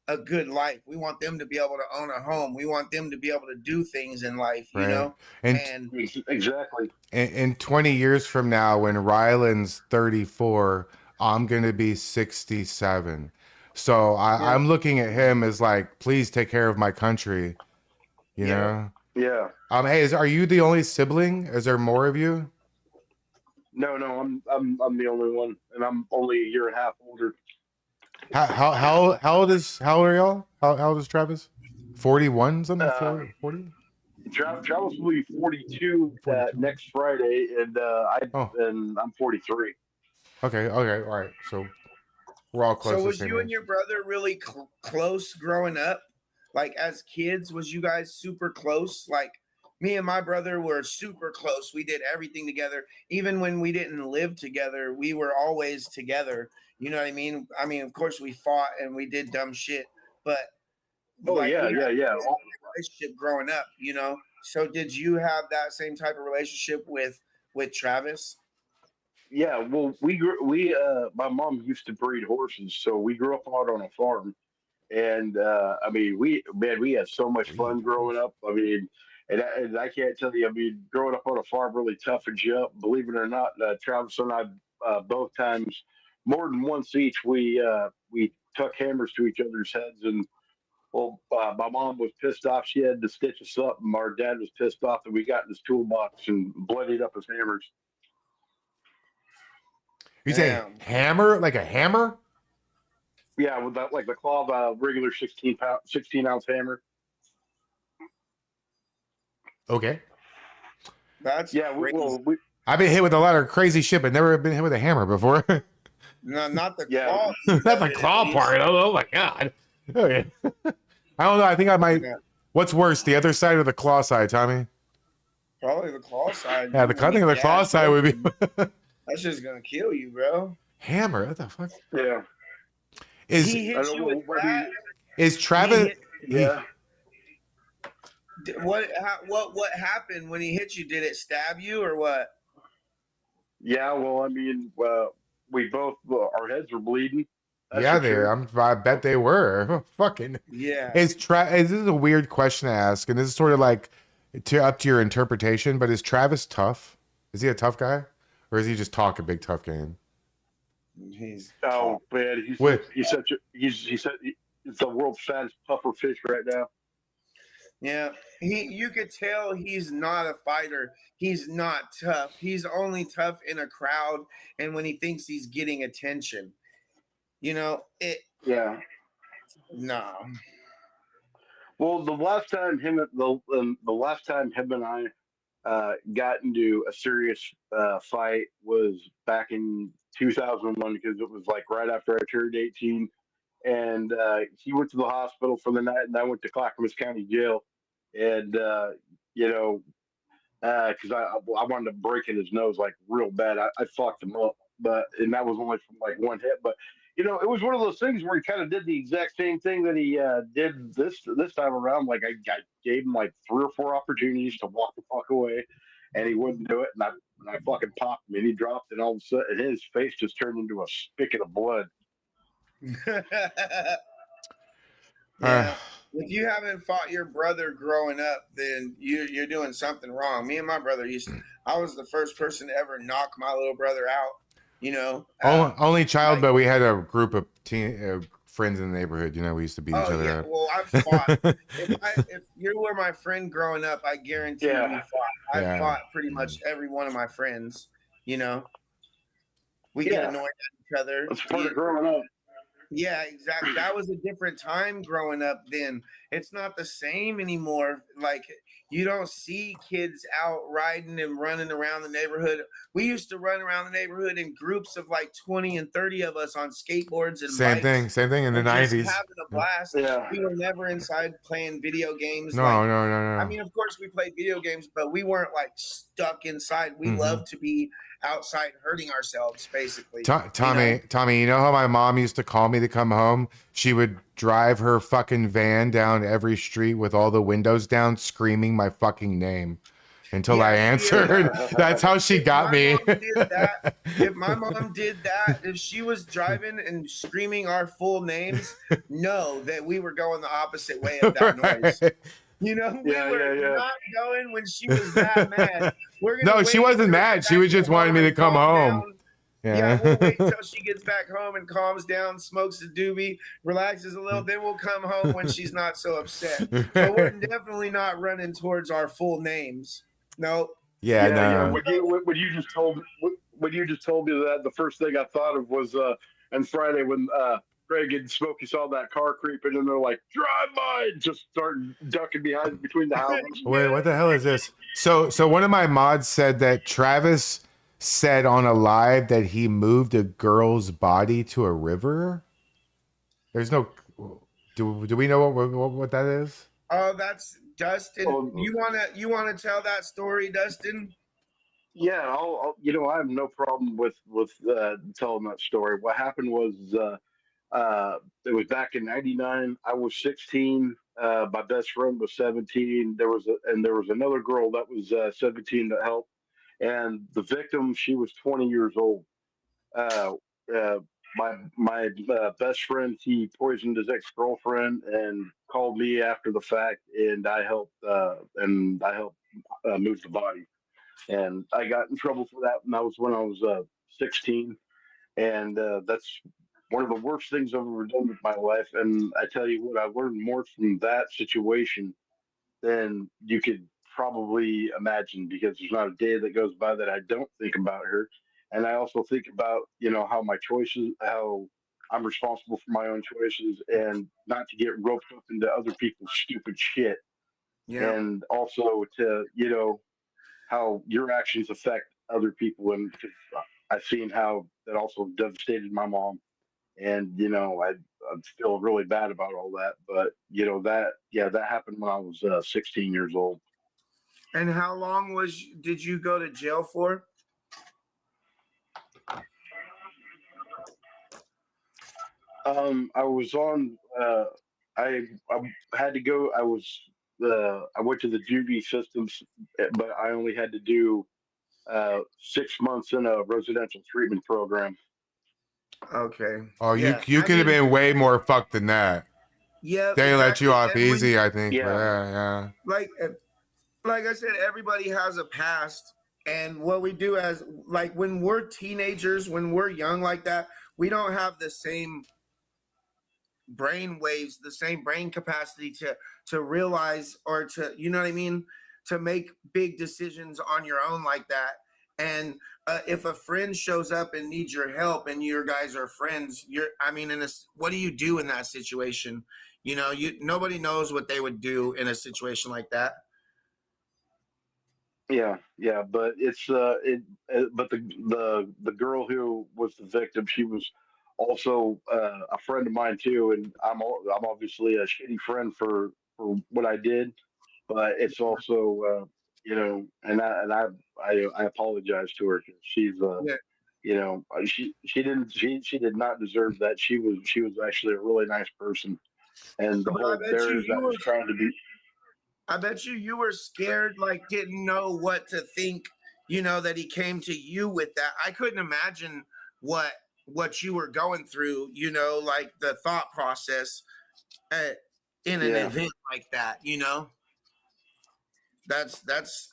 a good life. We want them to be able to own a home. We want them to be able to do things in life, And exactly. In 20 years from now, when Ryland's 34, I'm going to be 67. So I'm looking at him as like, please take care of my country, you know? Yeah. Hey, are you the only sibling? Is there more of you? No, I'm the only one, and I'm only a year and a half older. How old are y'all? How old is Travis? 41 something? 40? Travis will be 42 next Friday, and I'm 43. Okay, all right. So we're all close. So was you and your brother really close growing up? Like as kids, was you guys super close? Like me and my brother were super close. We did everything together. Even when we didn't live together, we were always together. You know what I mean? I mean, of course we fought and we did dumb shit, but yeah. Relationship growing up, So did you have that same type of relationship with Travis? Yeah, well, my mom used to breed horses, so we grew up out on a farm, and I mean, we had so much fun growing up. I mean, and I can't tell you, I mean, growing up on a farm really toughens you up. Believe it or not, Travis and I both times, more than once each, we took hammers to each other's heads, and my mom was pissed off. She had to stitch us up, and our dad was pissed off that we got in his toolbox and bloodied up his hammers. You say hammer? Like a hammer? Yeah, with that, like the claw of a regular 16-ounce hammer. Okay. That's I've been hit with a lot of crazy shit, but never been hit with a hammer before. No, not the claw. Not the claw part. Oh my god. Okay. I don't know. I think I might. Yeah. What's worse, the other side or the claw side, Tommy? Probably the claw side. Yeah, I think the claw side would be. That's just gonna kill you, bro. Hammer? What the fuck? Yeah. He hit you with that? Is Travis? Yeah. What happened when he hit you? Did it stab you or what? Yeah. Well, I mean, we both our heads were bleeding. I bet they were. Fucking. Yeah. This is a weird question to ask, and this is sort of like up to your interpretation. But is Travis tough? Is he a tough guy? Or is he just talk a big tough game? He's man. He's the world's fattest puffer fish right now. Yeah, you could tell he's not a fighter. He's not tough. He's only tough in a crowd and when he thinks he's getting attention. Yeah. No. Well, the last time him and I got into a serious fight was back in 2001, because it was like right after I turned 18, and he went to the hospital for the night, and I went to Clackamas County Jail, and because I wanted to break in his nose like real bad. I fucked him up, and that was only from like one hit, but. It was one of those things where he kind of did the exact same thing that he did this time around. Like I gave him like 3 or 4 opportunities to walk the fuck away, and he wouldn't do it. And I fucking popped him, and he dropped, and all of a sudden his face just turned into a spigot of blood. Yeah. If you haven't fought your brother growing up, then you're doing something wrong. Me and my brother I was the first person to ever knock my little brother out. Only child, but we had a group of friends in the neighborhood. You know, we used to beat each Oh other yeah. up. Well, I've fought. If you were my friend growing up, I guarantee we Yeah. fought. I Yeah. fought pretty much every one of my friends. You know, we get Yeah. annoyed at each other. That's part of growing up. Yeah, exactly. That was a different time growing up then. It's not the same anymore. Like, you don't see kids out riding and running around the neighborhood. We used to run around the neighborhood in groups of like 20 and 30 of us on skateboards and Same bikes. thing in the And just 90s. having a blast. Yeah. We were never inside playing video games. No, like, no. I mean, of course, we played video games, but we weren't like stuck inside. We Mhm. loved to be outside hurting ourselves, basically. Tommy, you know how my mom used to call me to come home? She would drive her fucking van down every street with all the windows down, screaming my fucking name until I answered. That's how she got me. If my mom did that, if she was driving and screaming our full names, know that we were going the opposite way of that noise. You know, we were not going when she was that mad. No, she wasn't mad. She was just wanting me to come home. Yeah, we'll wait till she gets back home and calms down, smokes a doobie, relaxes a little. Then we'll come home when she's not so upset. But we're definitely not running towards our full names. No. No. When you just told me that, the first thing I thought of was on Friday when Craig and Smokey saw that car creeping, and they're like, "Drive by!" Just start ducking between the houses. Wait, what the hell is this? So one of my mods said that Travis said on a live that he moved a girl's body to a river. There's no. Do we know what that is? Oh, that's Dustin. You wanna tell that story, Dustin? Yeah, I'll I have no problem with telling that story. What happened was it was back in '99. I was 16. My best friend was 17. There was another girl that was 17 that helped, and the victim, she was 20 years old. Uh, uh, my best friend, he poisoned his ex-girlfriend and called me after the fact, and I helped move the body. And I got in trouble for that, and that was when I was 16. And that's one of the worst things I've ever done with my life. And I tell you what, I learned more from that situation than you could probably imagine, because there's not a day that goes by that I don't think about her. And I also think about, how I'm responsible for my own choices, and not to get roped up into other people's stupid shit. Yeah. And also to, how your actions affect other people. And I've seen how that also devastated my mom. And, I feel really bad about all that. But, that happened when I was 16 years old. And how long did you go to jail for? I was on, I had to go, I went to the juvie systems, but I only had to do 6 months in a residential treatment program. Okay. Oh, you could have been way more fucked than that. Yeah. They let you off easy, I think. Yeah. Like I said, everybody has a past, and what we do as when we're teenagers, when we're young like that, we don't have the same brain waves, the same brain capacity to realize, or to, you know what I mean, to make big decisions on your own like that. And if a friend shows up and needs your help, and you guys are friends, what do you do in that situation? Nobody knows what they would do in a situation like that. Yeah, but it's but the girl who was the victim, she was also a friend of mine too, and I'm obviously a shitty friend for what I did, but it's also and I apologize to her, because she's she did not deserve that. She was actually a really nice person, and the whole there that was trying to be. I bet you were scared, didn't know what to think, that he came to you with that. I couldn't imagine what you were going through, the thought process in an event like that, That's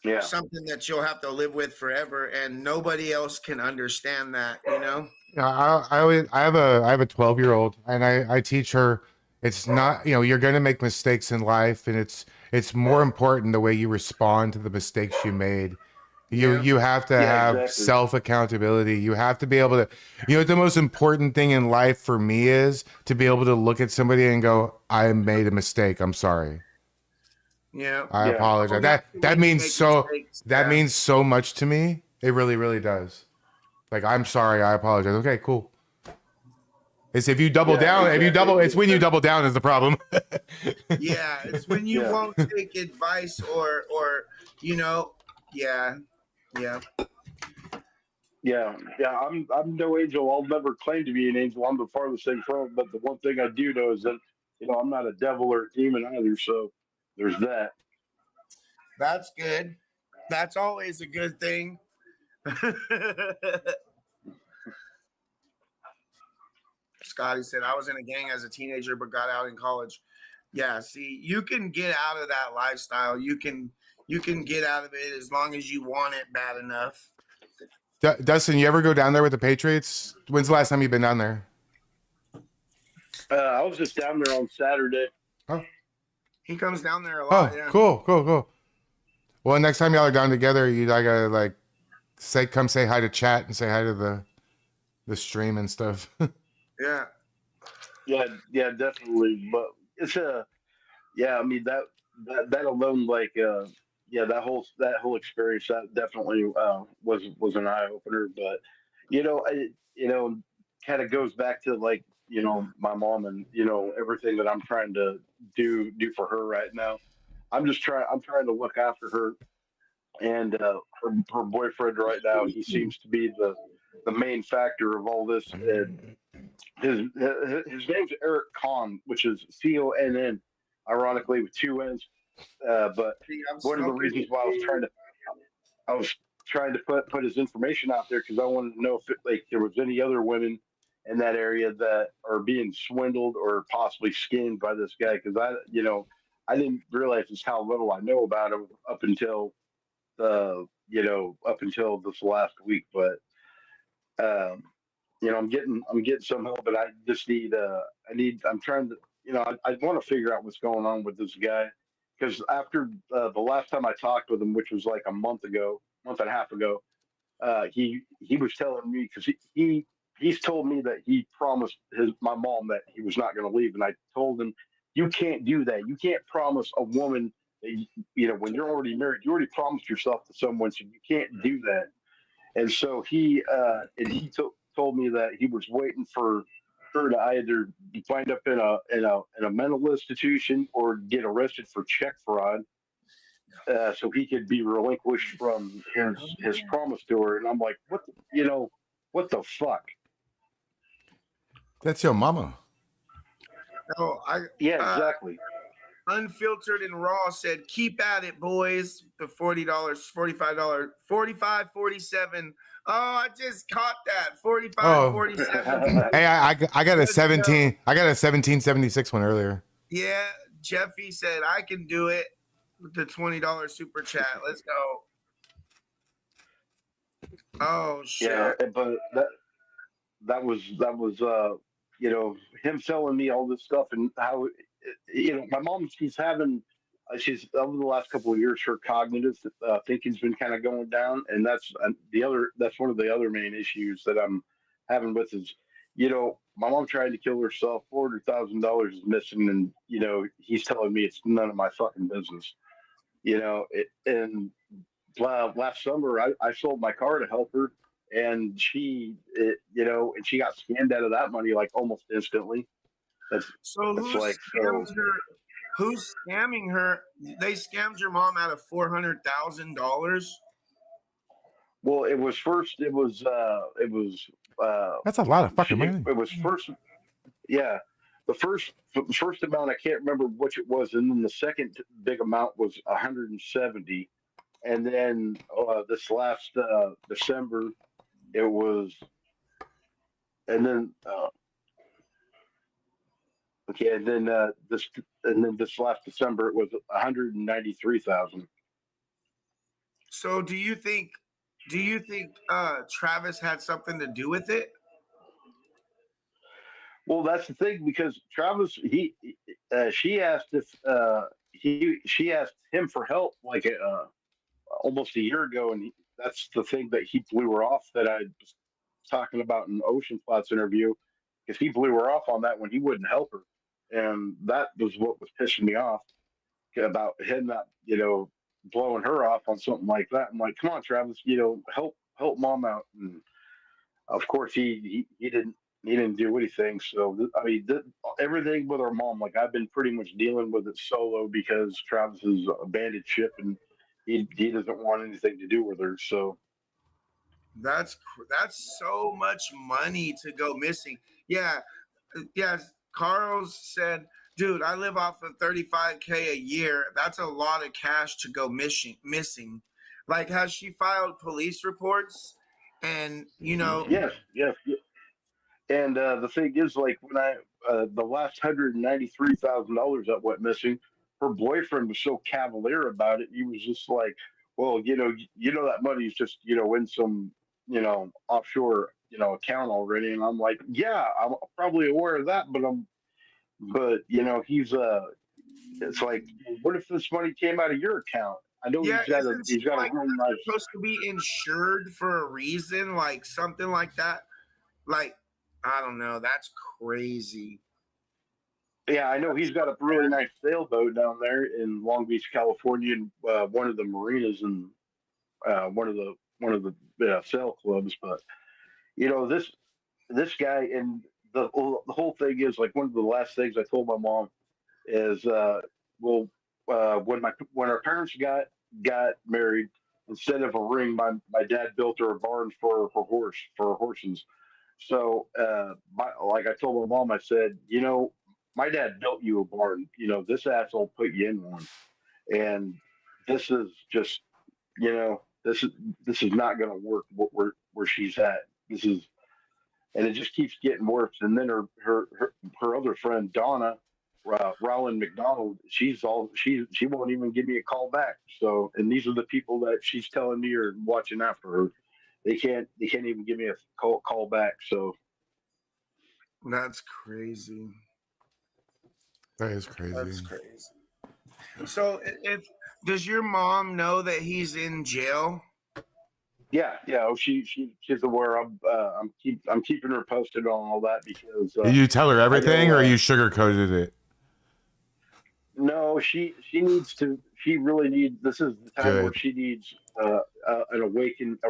Yeah. something that you'll have to live with forever, and nobody else can understand that. You know. Yeah, I have a 12-year-old, and I teach her it's not, you're going to make mistakes in life, and it's more important the way you respond to the mistakes you made. Yeah. You have to have exactly. self accountability. You have to be able to, the most important thing in life for me is to be able to look at somebody and go, I made a mistake. I'm sorry. Yeah. I Yeah. apologize. Own up to when you make mistakes. That Yeah. means so much to me. It really, really does. Like, I'm sorry. I apologize. Okay, cool. It's if you double Yeah, down, exactly. it's when you double down is the problem. Yeah, it's when you Yeah. won't take advice or yeah, yeah. Yeah, I'm no angel. I'll never claim to be an angel. I'm the farthest thing from it. But the one thing I do know is that I'm not a devil or a demon either. So there's that. That's good. That's always a good thing. Scotty said, I was in a gang as a teenager, but got out in college. Yeah, see, you can get out of that lifestyle. You can get out of it as long as you want it bad enough. Dustin, you ever go down there with the Patriots? When's the last time you've been down there? I was just down there on Saturday. Oh, He comes down there a lot. Yeah. cool. Well, next time y'all are down together, you gotta come say hi to chat and say hi to the stream and stuff. Yeah. Yeah, definitely. But it's I mean that alone, that whole experience, that definitely was an eye opener. But kind of goes back to my mom and everything that I'm trying to do for her right now. I'm trying to look after her, and her boyfriend right now, he seems to be the main factor of all this. And his name's Eric Conn, which is Conn, ironically with two N's. But See, I'm one of the smoking. reasons why I was trying to put his information out there because I wanted to know if there was any other women in that area that are being swindled or possibly skinned by this guy, because I didn't realize just how little I know about him up until up until this last week. But um, I'm getting some help, but I just I'm trying to, I want to figure out what's going on with this guy, because after the last time I talked with him, which was like a month and a half ago, he was telling me, because he's told me that he promised my mom that he was not going to leave, and I told him, you can't do that. You can't promise a woman that when you're already married, you already promised yourself to someone, so you can't do that. And so told me that he was waiting for her to either wind up in a mental institution or get arrested for check fraud, so he could be relinquished from his promise to her. And I'm like, what the fuck? That's your mama. No, Yeah, exactly. Unfiltered and Raw said, keep at it, boys. The $40, $45, 45, 47. Oh, I just caught that. 45, 47. Hey, I got a 17. I got a 1776 one earlier. Yeah, Jeffy said, I can do it with the $20 super chat. Let's go. Oh, shit. Yeah, but that was him telling me all this stuff, and how my mom, she's over the last couple of years, her cognitive thinking's been kind of going down, and that's one of the other main issues that I'm having with is, my mom tried to kill herself, $400,000 is missing, and he's telling me it's none of my fucking business. And last summer I sold my car to help her, and she got scammed out of that money like almost instantly. So who's scamming her? They scammed your mom out of $400,000. Well, it was That's a lot of fucking money. it was first, yeah. The first amount I can't remember which it was, and then the second big amount was 170, and then this last December it was, and then this last December it was 193,000. So do you think Travis had something to do with it? Well, that's the thing because Travis, she asked if she asked him for help like almost a year ago, and that's the thing that he blew her off that I was talking about in Ocean Plot's interview, because he blew her off on that when he wouldn't help her, and that was what was pissing me off about him not, blowing her off on something like that. I'm like, come on, Travis, help mom out, and of course he didn't do anything. So I mean, everything with our mom, like I've been pretty much dealing with it solo because Travis has abandoned ship and he doesn't want anything to do with her. So That's so much money to go missing. Yeah, yeah. Carl's said, "Dude, I live off of 35K a year. That's a lot of cash to go missing." Like, has she filed police reports? And yes. And the thing is, like when the last $193,000 that went missing, her boyfriend was so cavalier about it. He was just like, "Well, that money is just in some offshore account already." And I'm like, "Yeah, I'm probably aware of that, but he's it's like, what if this money came out of your account? I know yeah, isn't she he's got a like real nice." supposed to be insured for a reason, like something like that? Like, I don't know. That's crazy. Yeah, I know he's got a really nice sailboat down there in Long Beach, California, in one of the marinas and one of the sail clubs. But this guy, and the whole thing is like one of the last things I told my mom is, well, when our parents got married, instead of a ring, my dad built her a barn for her horses. So, like I told my mom, I said, my dad built you a barn. This asshole put you in one, and this is just, this is not going to work. Where she's at, and it just keeps getting worse. And then her other friend Donna, Rowan McDonald, she won't even give me a call back. So, and these are the people that she's telling me are watching after her. They can't even give me a call back. So That's crazy. That is crazy. That's crazy. So, if does your mom know that he's in jail? yeah. Oh, she's aware. I'm keeping her posted on all that because Did you tell her everything, or you sugarcoated it? No, she needs to. She really needs. This is the time where she needs a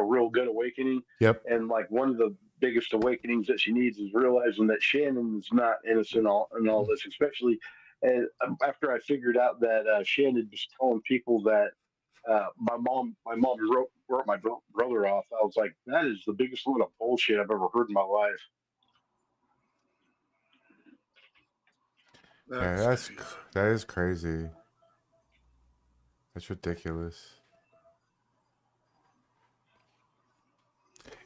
real good awakening. Yep. And like one of the biggest awakenings that she needs is realizing that Shannon is not innocent in all this, especially after I figured out that Shannon was telling people that my mom wrote my brother off. I was like, that is the biggest load of bullshit I've ever heard in my life. That is crazy. That's ridiculous.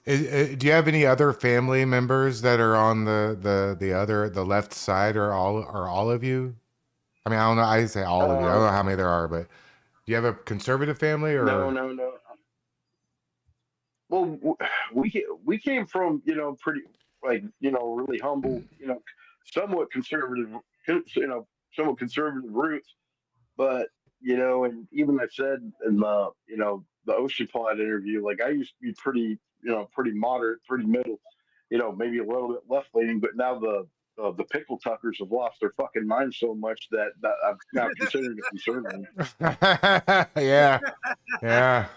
Do you have any other family members that are on the left side, or all of you? I mean, I don't know. I say all of you. I don't know how many there are, but do you have a conservative family or No. Well, we came from pretty like really humble somewhat conservative somewhat conservative roots, but and even I said in the Ocean Pod interview, like I used to be pretty moderate, pretty middle, maybe a little bit left leaning, but now the pickle tuckers have lost their fucking mind so much that I'm now considered a conservative. yeah.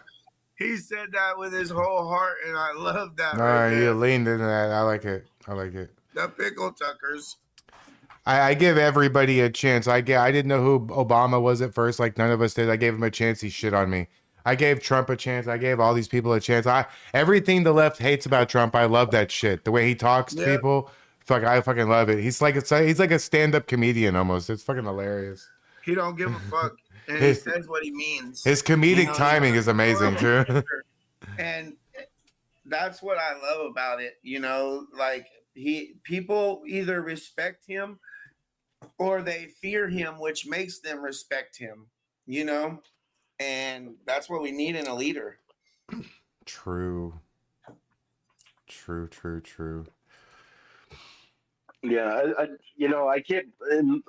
He said that with his whole heart, and I love that. All right, you leaned into that. I like it. The pickle tuckers. I give everybody a chance. I didn't know who Obama was at first. Like none of us did. I gave him a chance. He shit on me. I gave Trump a chance. I gave all these people a chance. Everything the left hates about Trump, I love that shit. The way he talks to people, I fucking love it. He's like a stand-up comedian almost. It's fucking hilarious. He don't give a fuck, and he says what he means. His comedic timing is amazing too. And that's what I love about it. Like people either respect him or they fear him, which makes them respect him. And that's what we need in a leader. True. Yeah, I can't. And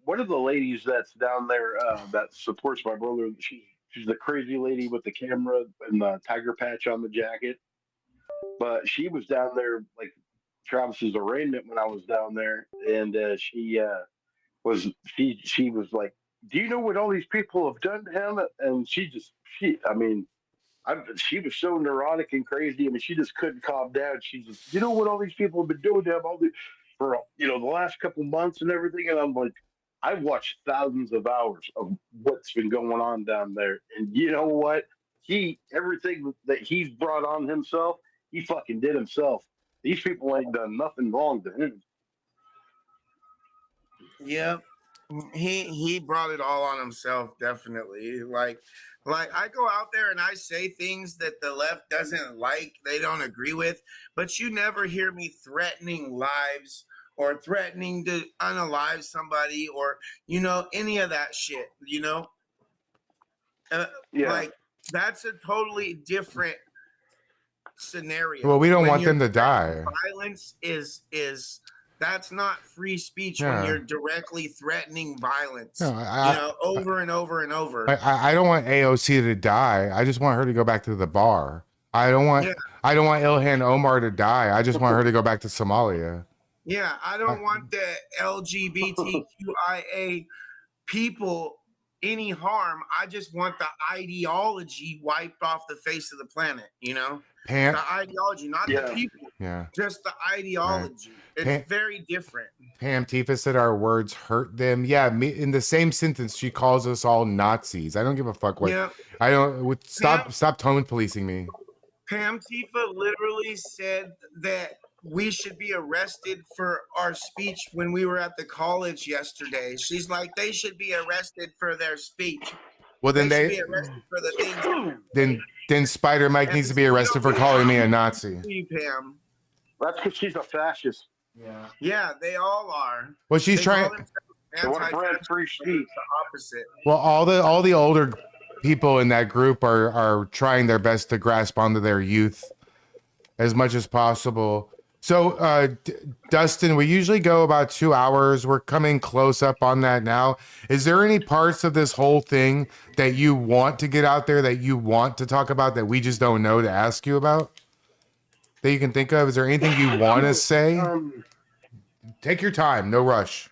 one of the ladies that's down there that supports my brother, she's the crazy lady with the camera and the tiger patch on the jacket. But she was down there like Travis's arraignment when I was down there, and was she was like, "Do you know what all these people have done to him?" And I mean, she was so neurotic and crazy. I mean, she just couldn't calm down. She just, you know what all these people have been doing to him for the last couple months and everything. And I'm like, I've watched thousands of hours of what's been going on down there, and you know what? Everything that he's brought on himself, he fucking did himself. These people ain't done nothing wrong to him. Yeah, he brought it all on himself, definitely. Like I go out there and I say things that the left doesn't like, they don't agree with, but you never hear me threatening lives or threatening to unalive somebody or any of that shit. Yeah. Like that's a totally different scenario. Well, we don't When want you're them to die. Violence is that's not free speech Yeah. when you're directly threatening violence. No, over and over and over. I don't want AOC to die. I just want her to go back to the bar. I don't want Ilhan Omar to die. I just want her to go back to Somalia. Yeah, I don't want the LGBTQIA people any harm. I just want the ideology wiped off the face of the planet, Pam, the ideology, not the people. Yeah. Just the ideology. Right. It's very different. Pam Tifa said our words hurt them. Yeah, in the same sentence, she calls us all Nazis. I don't give a fuck what. Yeah. I don't. Stop tone policing me. Pam Tifa literally said that we should be arrested for our speech when we were at the college yesterday. She's like, they should be arrested for their speech. Well, then they should be arrested for the things. Then Spider Mike needs to be arrested for calling me a Nazi. Pam. That's because she's a fascist. Yeah. Yeah, they all are. Well, she's trying. They want to brand free speech. The opposite. Well, all the older people in that group are trying their best to grasp onto their youth as much as possible. So, Dustin, we usually go about 2 hours. We're coming close up on that now. Is there any parts of this whole thing that you want to get out there, that you want to talk about, that we just don't know to ask you about, that you can think of? Is there anything you want to say? Take your time. No rush.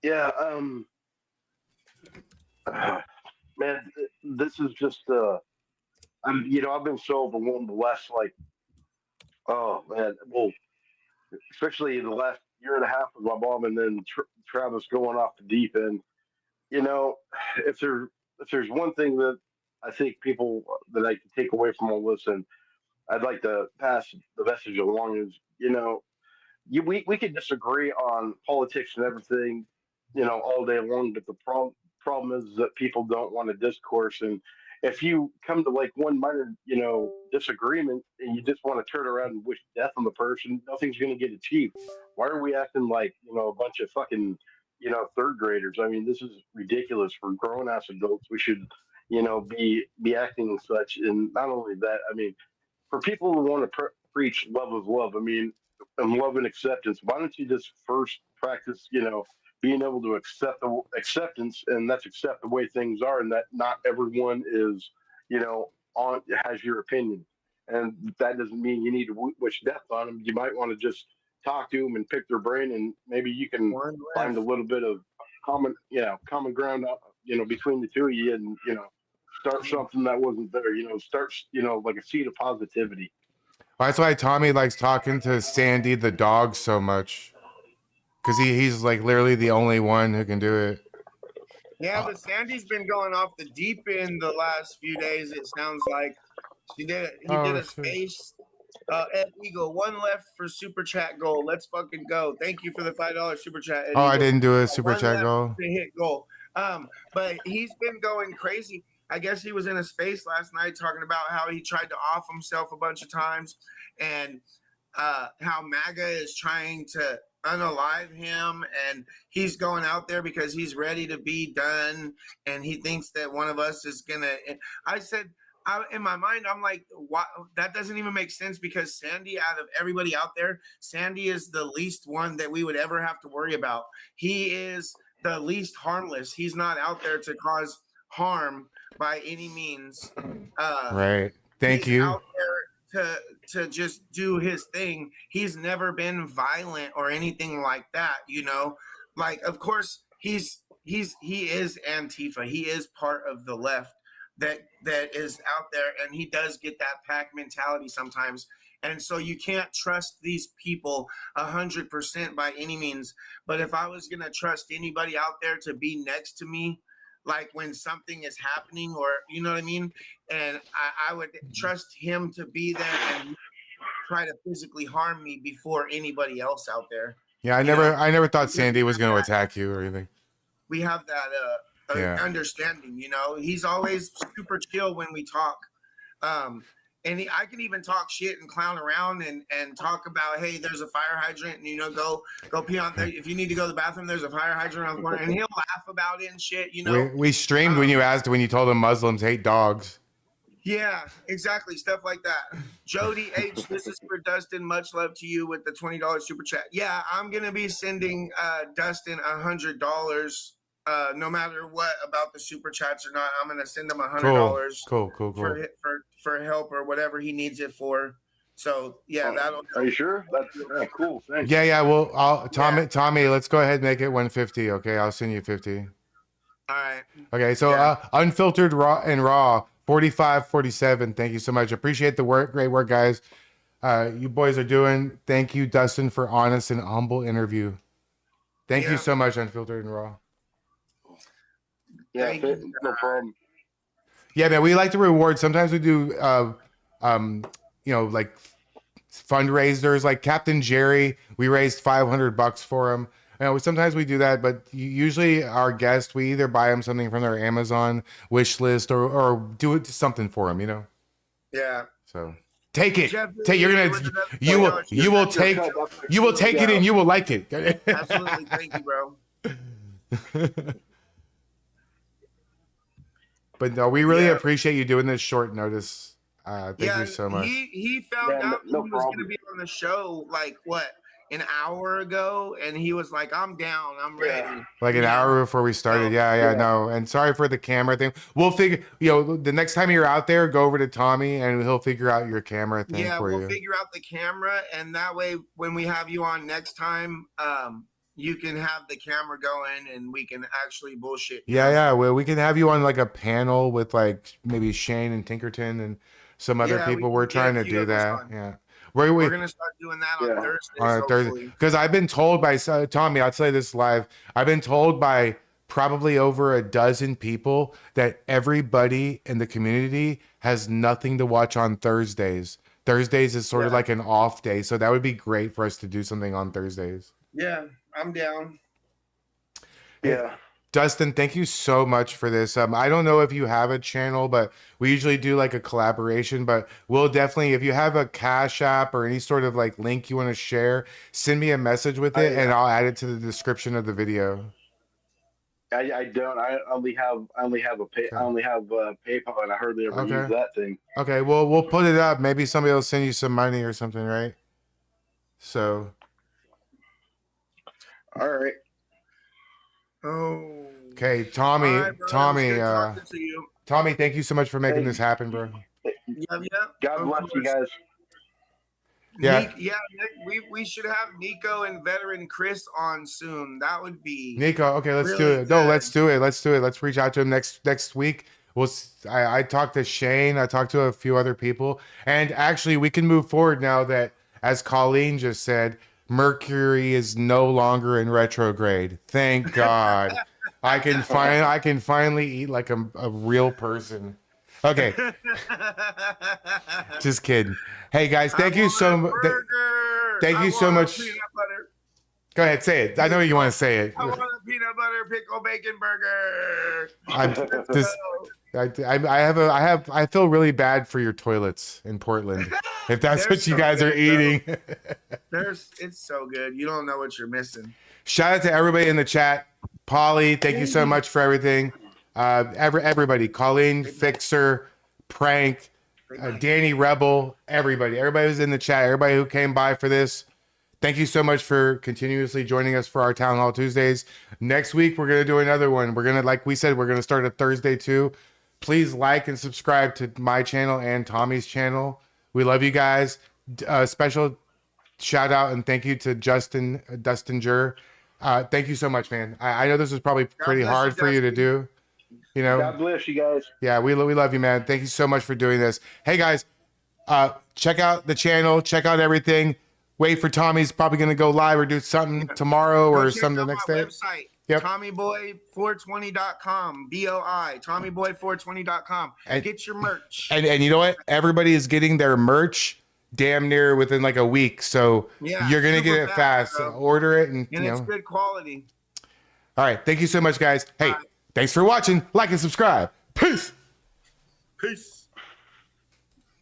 Yeah. Man, this is just, I've been so overwhelmed the last, oh man, well, especially the last year and a half with my mom, and then Travis going off the deep end. If there's one thing that I think people that I can take away from all this, and I'd like to pass the message along, is we could disagree on politics and everything, all day long, but the problem is that people don't want to discourse. And if you come to one minor, disagreement, and you just want to turn around and wish death on the person, nothing's going to get achieved. Why are we acting like, a bunch of fucking, third graders? I mean, this is ridiculous. For grown ass adults, we should, be acting such. And not only that, I mean, for people who want to preach love is love, I mean, and love and acceptance, why don't you just first practice, being able to accept the acceptance, and that's accept the way things are, and that not everyone is, has your opinion. And that doesn't mean you need to wish death on them. You might want to just talk to them and pick their brain, and maybe you can find a little bit of common ground, between the two of you, and, start something that wasn't there, start, like a seed of positivity. That's why Tommy likes talking to Sandy the dog so much. Because he's literally the only one who can do it. Yeah, but Sandy's been going off the deep end the last few days. It sounds like he did a space. Ed Eagle, one left for super chat goal. Let's fucking go. Thank you for the $5 super chat. Ed Eagle. I didn't do a super chat goal. To hit goal. But he's been going crazy. I guess he was in a space last night talking about how he tried to off himself a bunch of times, and how MAGA is trying to unalive him, and he's going out there because he's ready to be done, and he thinks that one of us is gonna. I said, in my mind, I'm like, why? That doesn't even make sense, because Sandy, out of everybody out there, Sandy is the least one that we would ever have to worry about. He is the least harmless. He's not out there to cause harm by any means. Right. Thank you. Out there to just do his thing. He's never been violent or anything like that, you know. Like, of course, he is Antifa. He is part of the left that is out there, and he does get that pack mentality sometimes. And so you can't trust these people 100% by any means. But if I was gonna trust anybody out there to be next to me, like when something is happening, or you know what I mean, and I would trust him to be there and try to physically harm me before anybody else out there. Yeah, I never thought Sandy was going to attack you or anything. We have that understanding, you know. He's always super chill when we talk. And I can even talk shit and clown around and talk about, hey, there's a fire hydrant, and, you know, go pee on there. If you need to go to the bathroom, there's a fire hydrant around the corner, and he'll laugh about it and shit, you know. We streamed when you told him Muslims hate dogs. Yeah, exactly. Stuff like that. Jody H, this is for Dustin. Much love to you with the $20 super chat. Yeah, I'm going to be sending Dustin $100. No matter what about the super chats or not, I'm gonna send him $100. Cool. For help or whatever he needs it for. So yeah, that'll. Are you sure? That's cool. Thanks. Yeah. Well, Tommy, let's go ahead and make it 150. Okay, I'll send you 50. All right. Okay, so unfiltered raw 4547. Thank you so much. Appreciate the work. Great work, guys. You boys are doing. Thank you, Dustin, for honest and humble interview. Thank you so much, unfiltered and raw. Yeah, no problem. Yeah, man, we like to reward. Sometimes we do, like fundraisers, like Captain Jerry. We raised $500 for him. You know, sometimes we do that, but usually our guests, we either buy them something from their Amazon wish list or do it something for them. You know. Yeah. So take it. You will take it and you will like it. Absolutely, thank you, bro. But no, we really appreciate you doing this short notice. Thank you so much. He found out he was going to be on the show like an hour ago, and he was like, "I'm down, I'm ready." Like an hour before we started. No. And sorry for the camera thing. We'll figure. The next time you're out there, go over to Tommy, and he'll figure out your camera thing for you. Yeah, we'll figure out the camera, and that way, when we have you on next time, you can have the camera going and we can actually bullshit. Yeah. Well, we can have you on like a panel with like maybe Shane and Tinkerton and some other people. We're trying to do that. Yeah. We're going to start doing that on Thursday. On Thursday. Because I've been told by Tommy, I'll say this live. I've been told by probably over a dozen people that everybody in the community has nothing to watch on Thursdays. Thursdays is sort of like an off day. So that would be great for us to do something on Thursdays. Yeah. I'm down. Yeah. Dustin, thank you so much for this. I don't know if you have a channel, but we usually do like a collaboration, but we'll definitely, if you have a Cash App or any sort of like link you want to share, send me a message with it and I'll add it to the description of the video. I don't. I only have PayPal, and I hardly ever use that thing. Okay, well, we'll put it up. Maybe somebody will send you some money or something, right? So... All right. Oh. Okay, Tommy, Tommy, thank you so much for making this happen, bro. Yeah. God bless you guys. Yeah. We should have Nico and veteran Chris on soon. That would be Nico. Okay, let's really do it. good. No, let's do it. Let's reach out to him next week. I talked to Shane. I talked to a few other people, and actually, we can move forward now that, as Colleen just said, Mercury is no longer in retrograde. Thank God. I can finally eat like a real person. Okay. Just kidding. Hey guys, thank you so much. Thank you so much. Go ahead, say it. I know you want to say it. I want a peanut butter pickle bacon burger. I feel really bad for your toilets in Portland. If that's They're what you so guys are good, eating. It's so good. You don't know what you're missing. Shout out to everybody in the chat. Polly, thank you so much for everything. Everybody, Colleen, Fixer, Prank, Danny Rebel, everybody who's in the chat, everybody who came by for this. Thank you so much for continuously joining us for our Town Hall Tuesdays. Next week, we're going to do another one. We're going to, like we said, we're going to start a Thursday too. Please like and subscribe to my channel and Tommy's channel. We love you guys. Special shout out and thank you to Dustin Juhr. Thank you so much, man. I know this was probably pretty hard for you to do. You know, God bless you guys. Yeah, we love you, man. Thank you so much for doing this. Hey guys, check out the channel, check out everything. Wait for Tommy's probably going to go live or do something tomorrow or something the next day. Website, yep. TommyBoy420.com, BOI, TommyBoy420.com. Get your merch. And you know what? Everybody is getting their merch damn near within like a week. So you're going to get it fast. Order it. And it's good quality. All right. Thank you so much, guys. Hey, thanks for watching. Like and subscribe. Peace. Peace.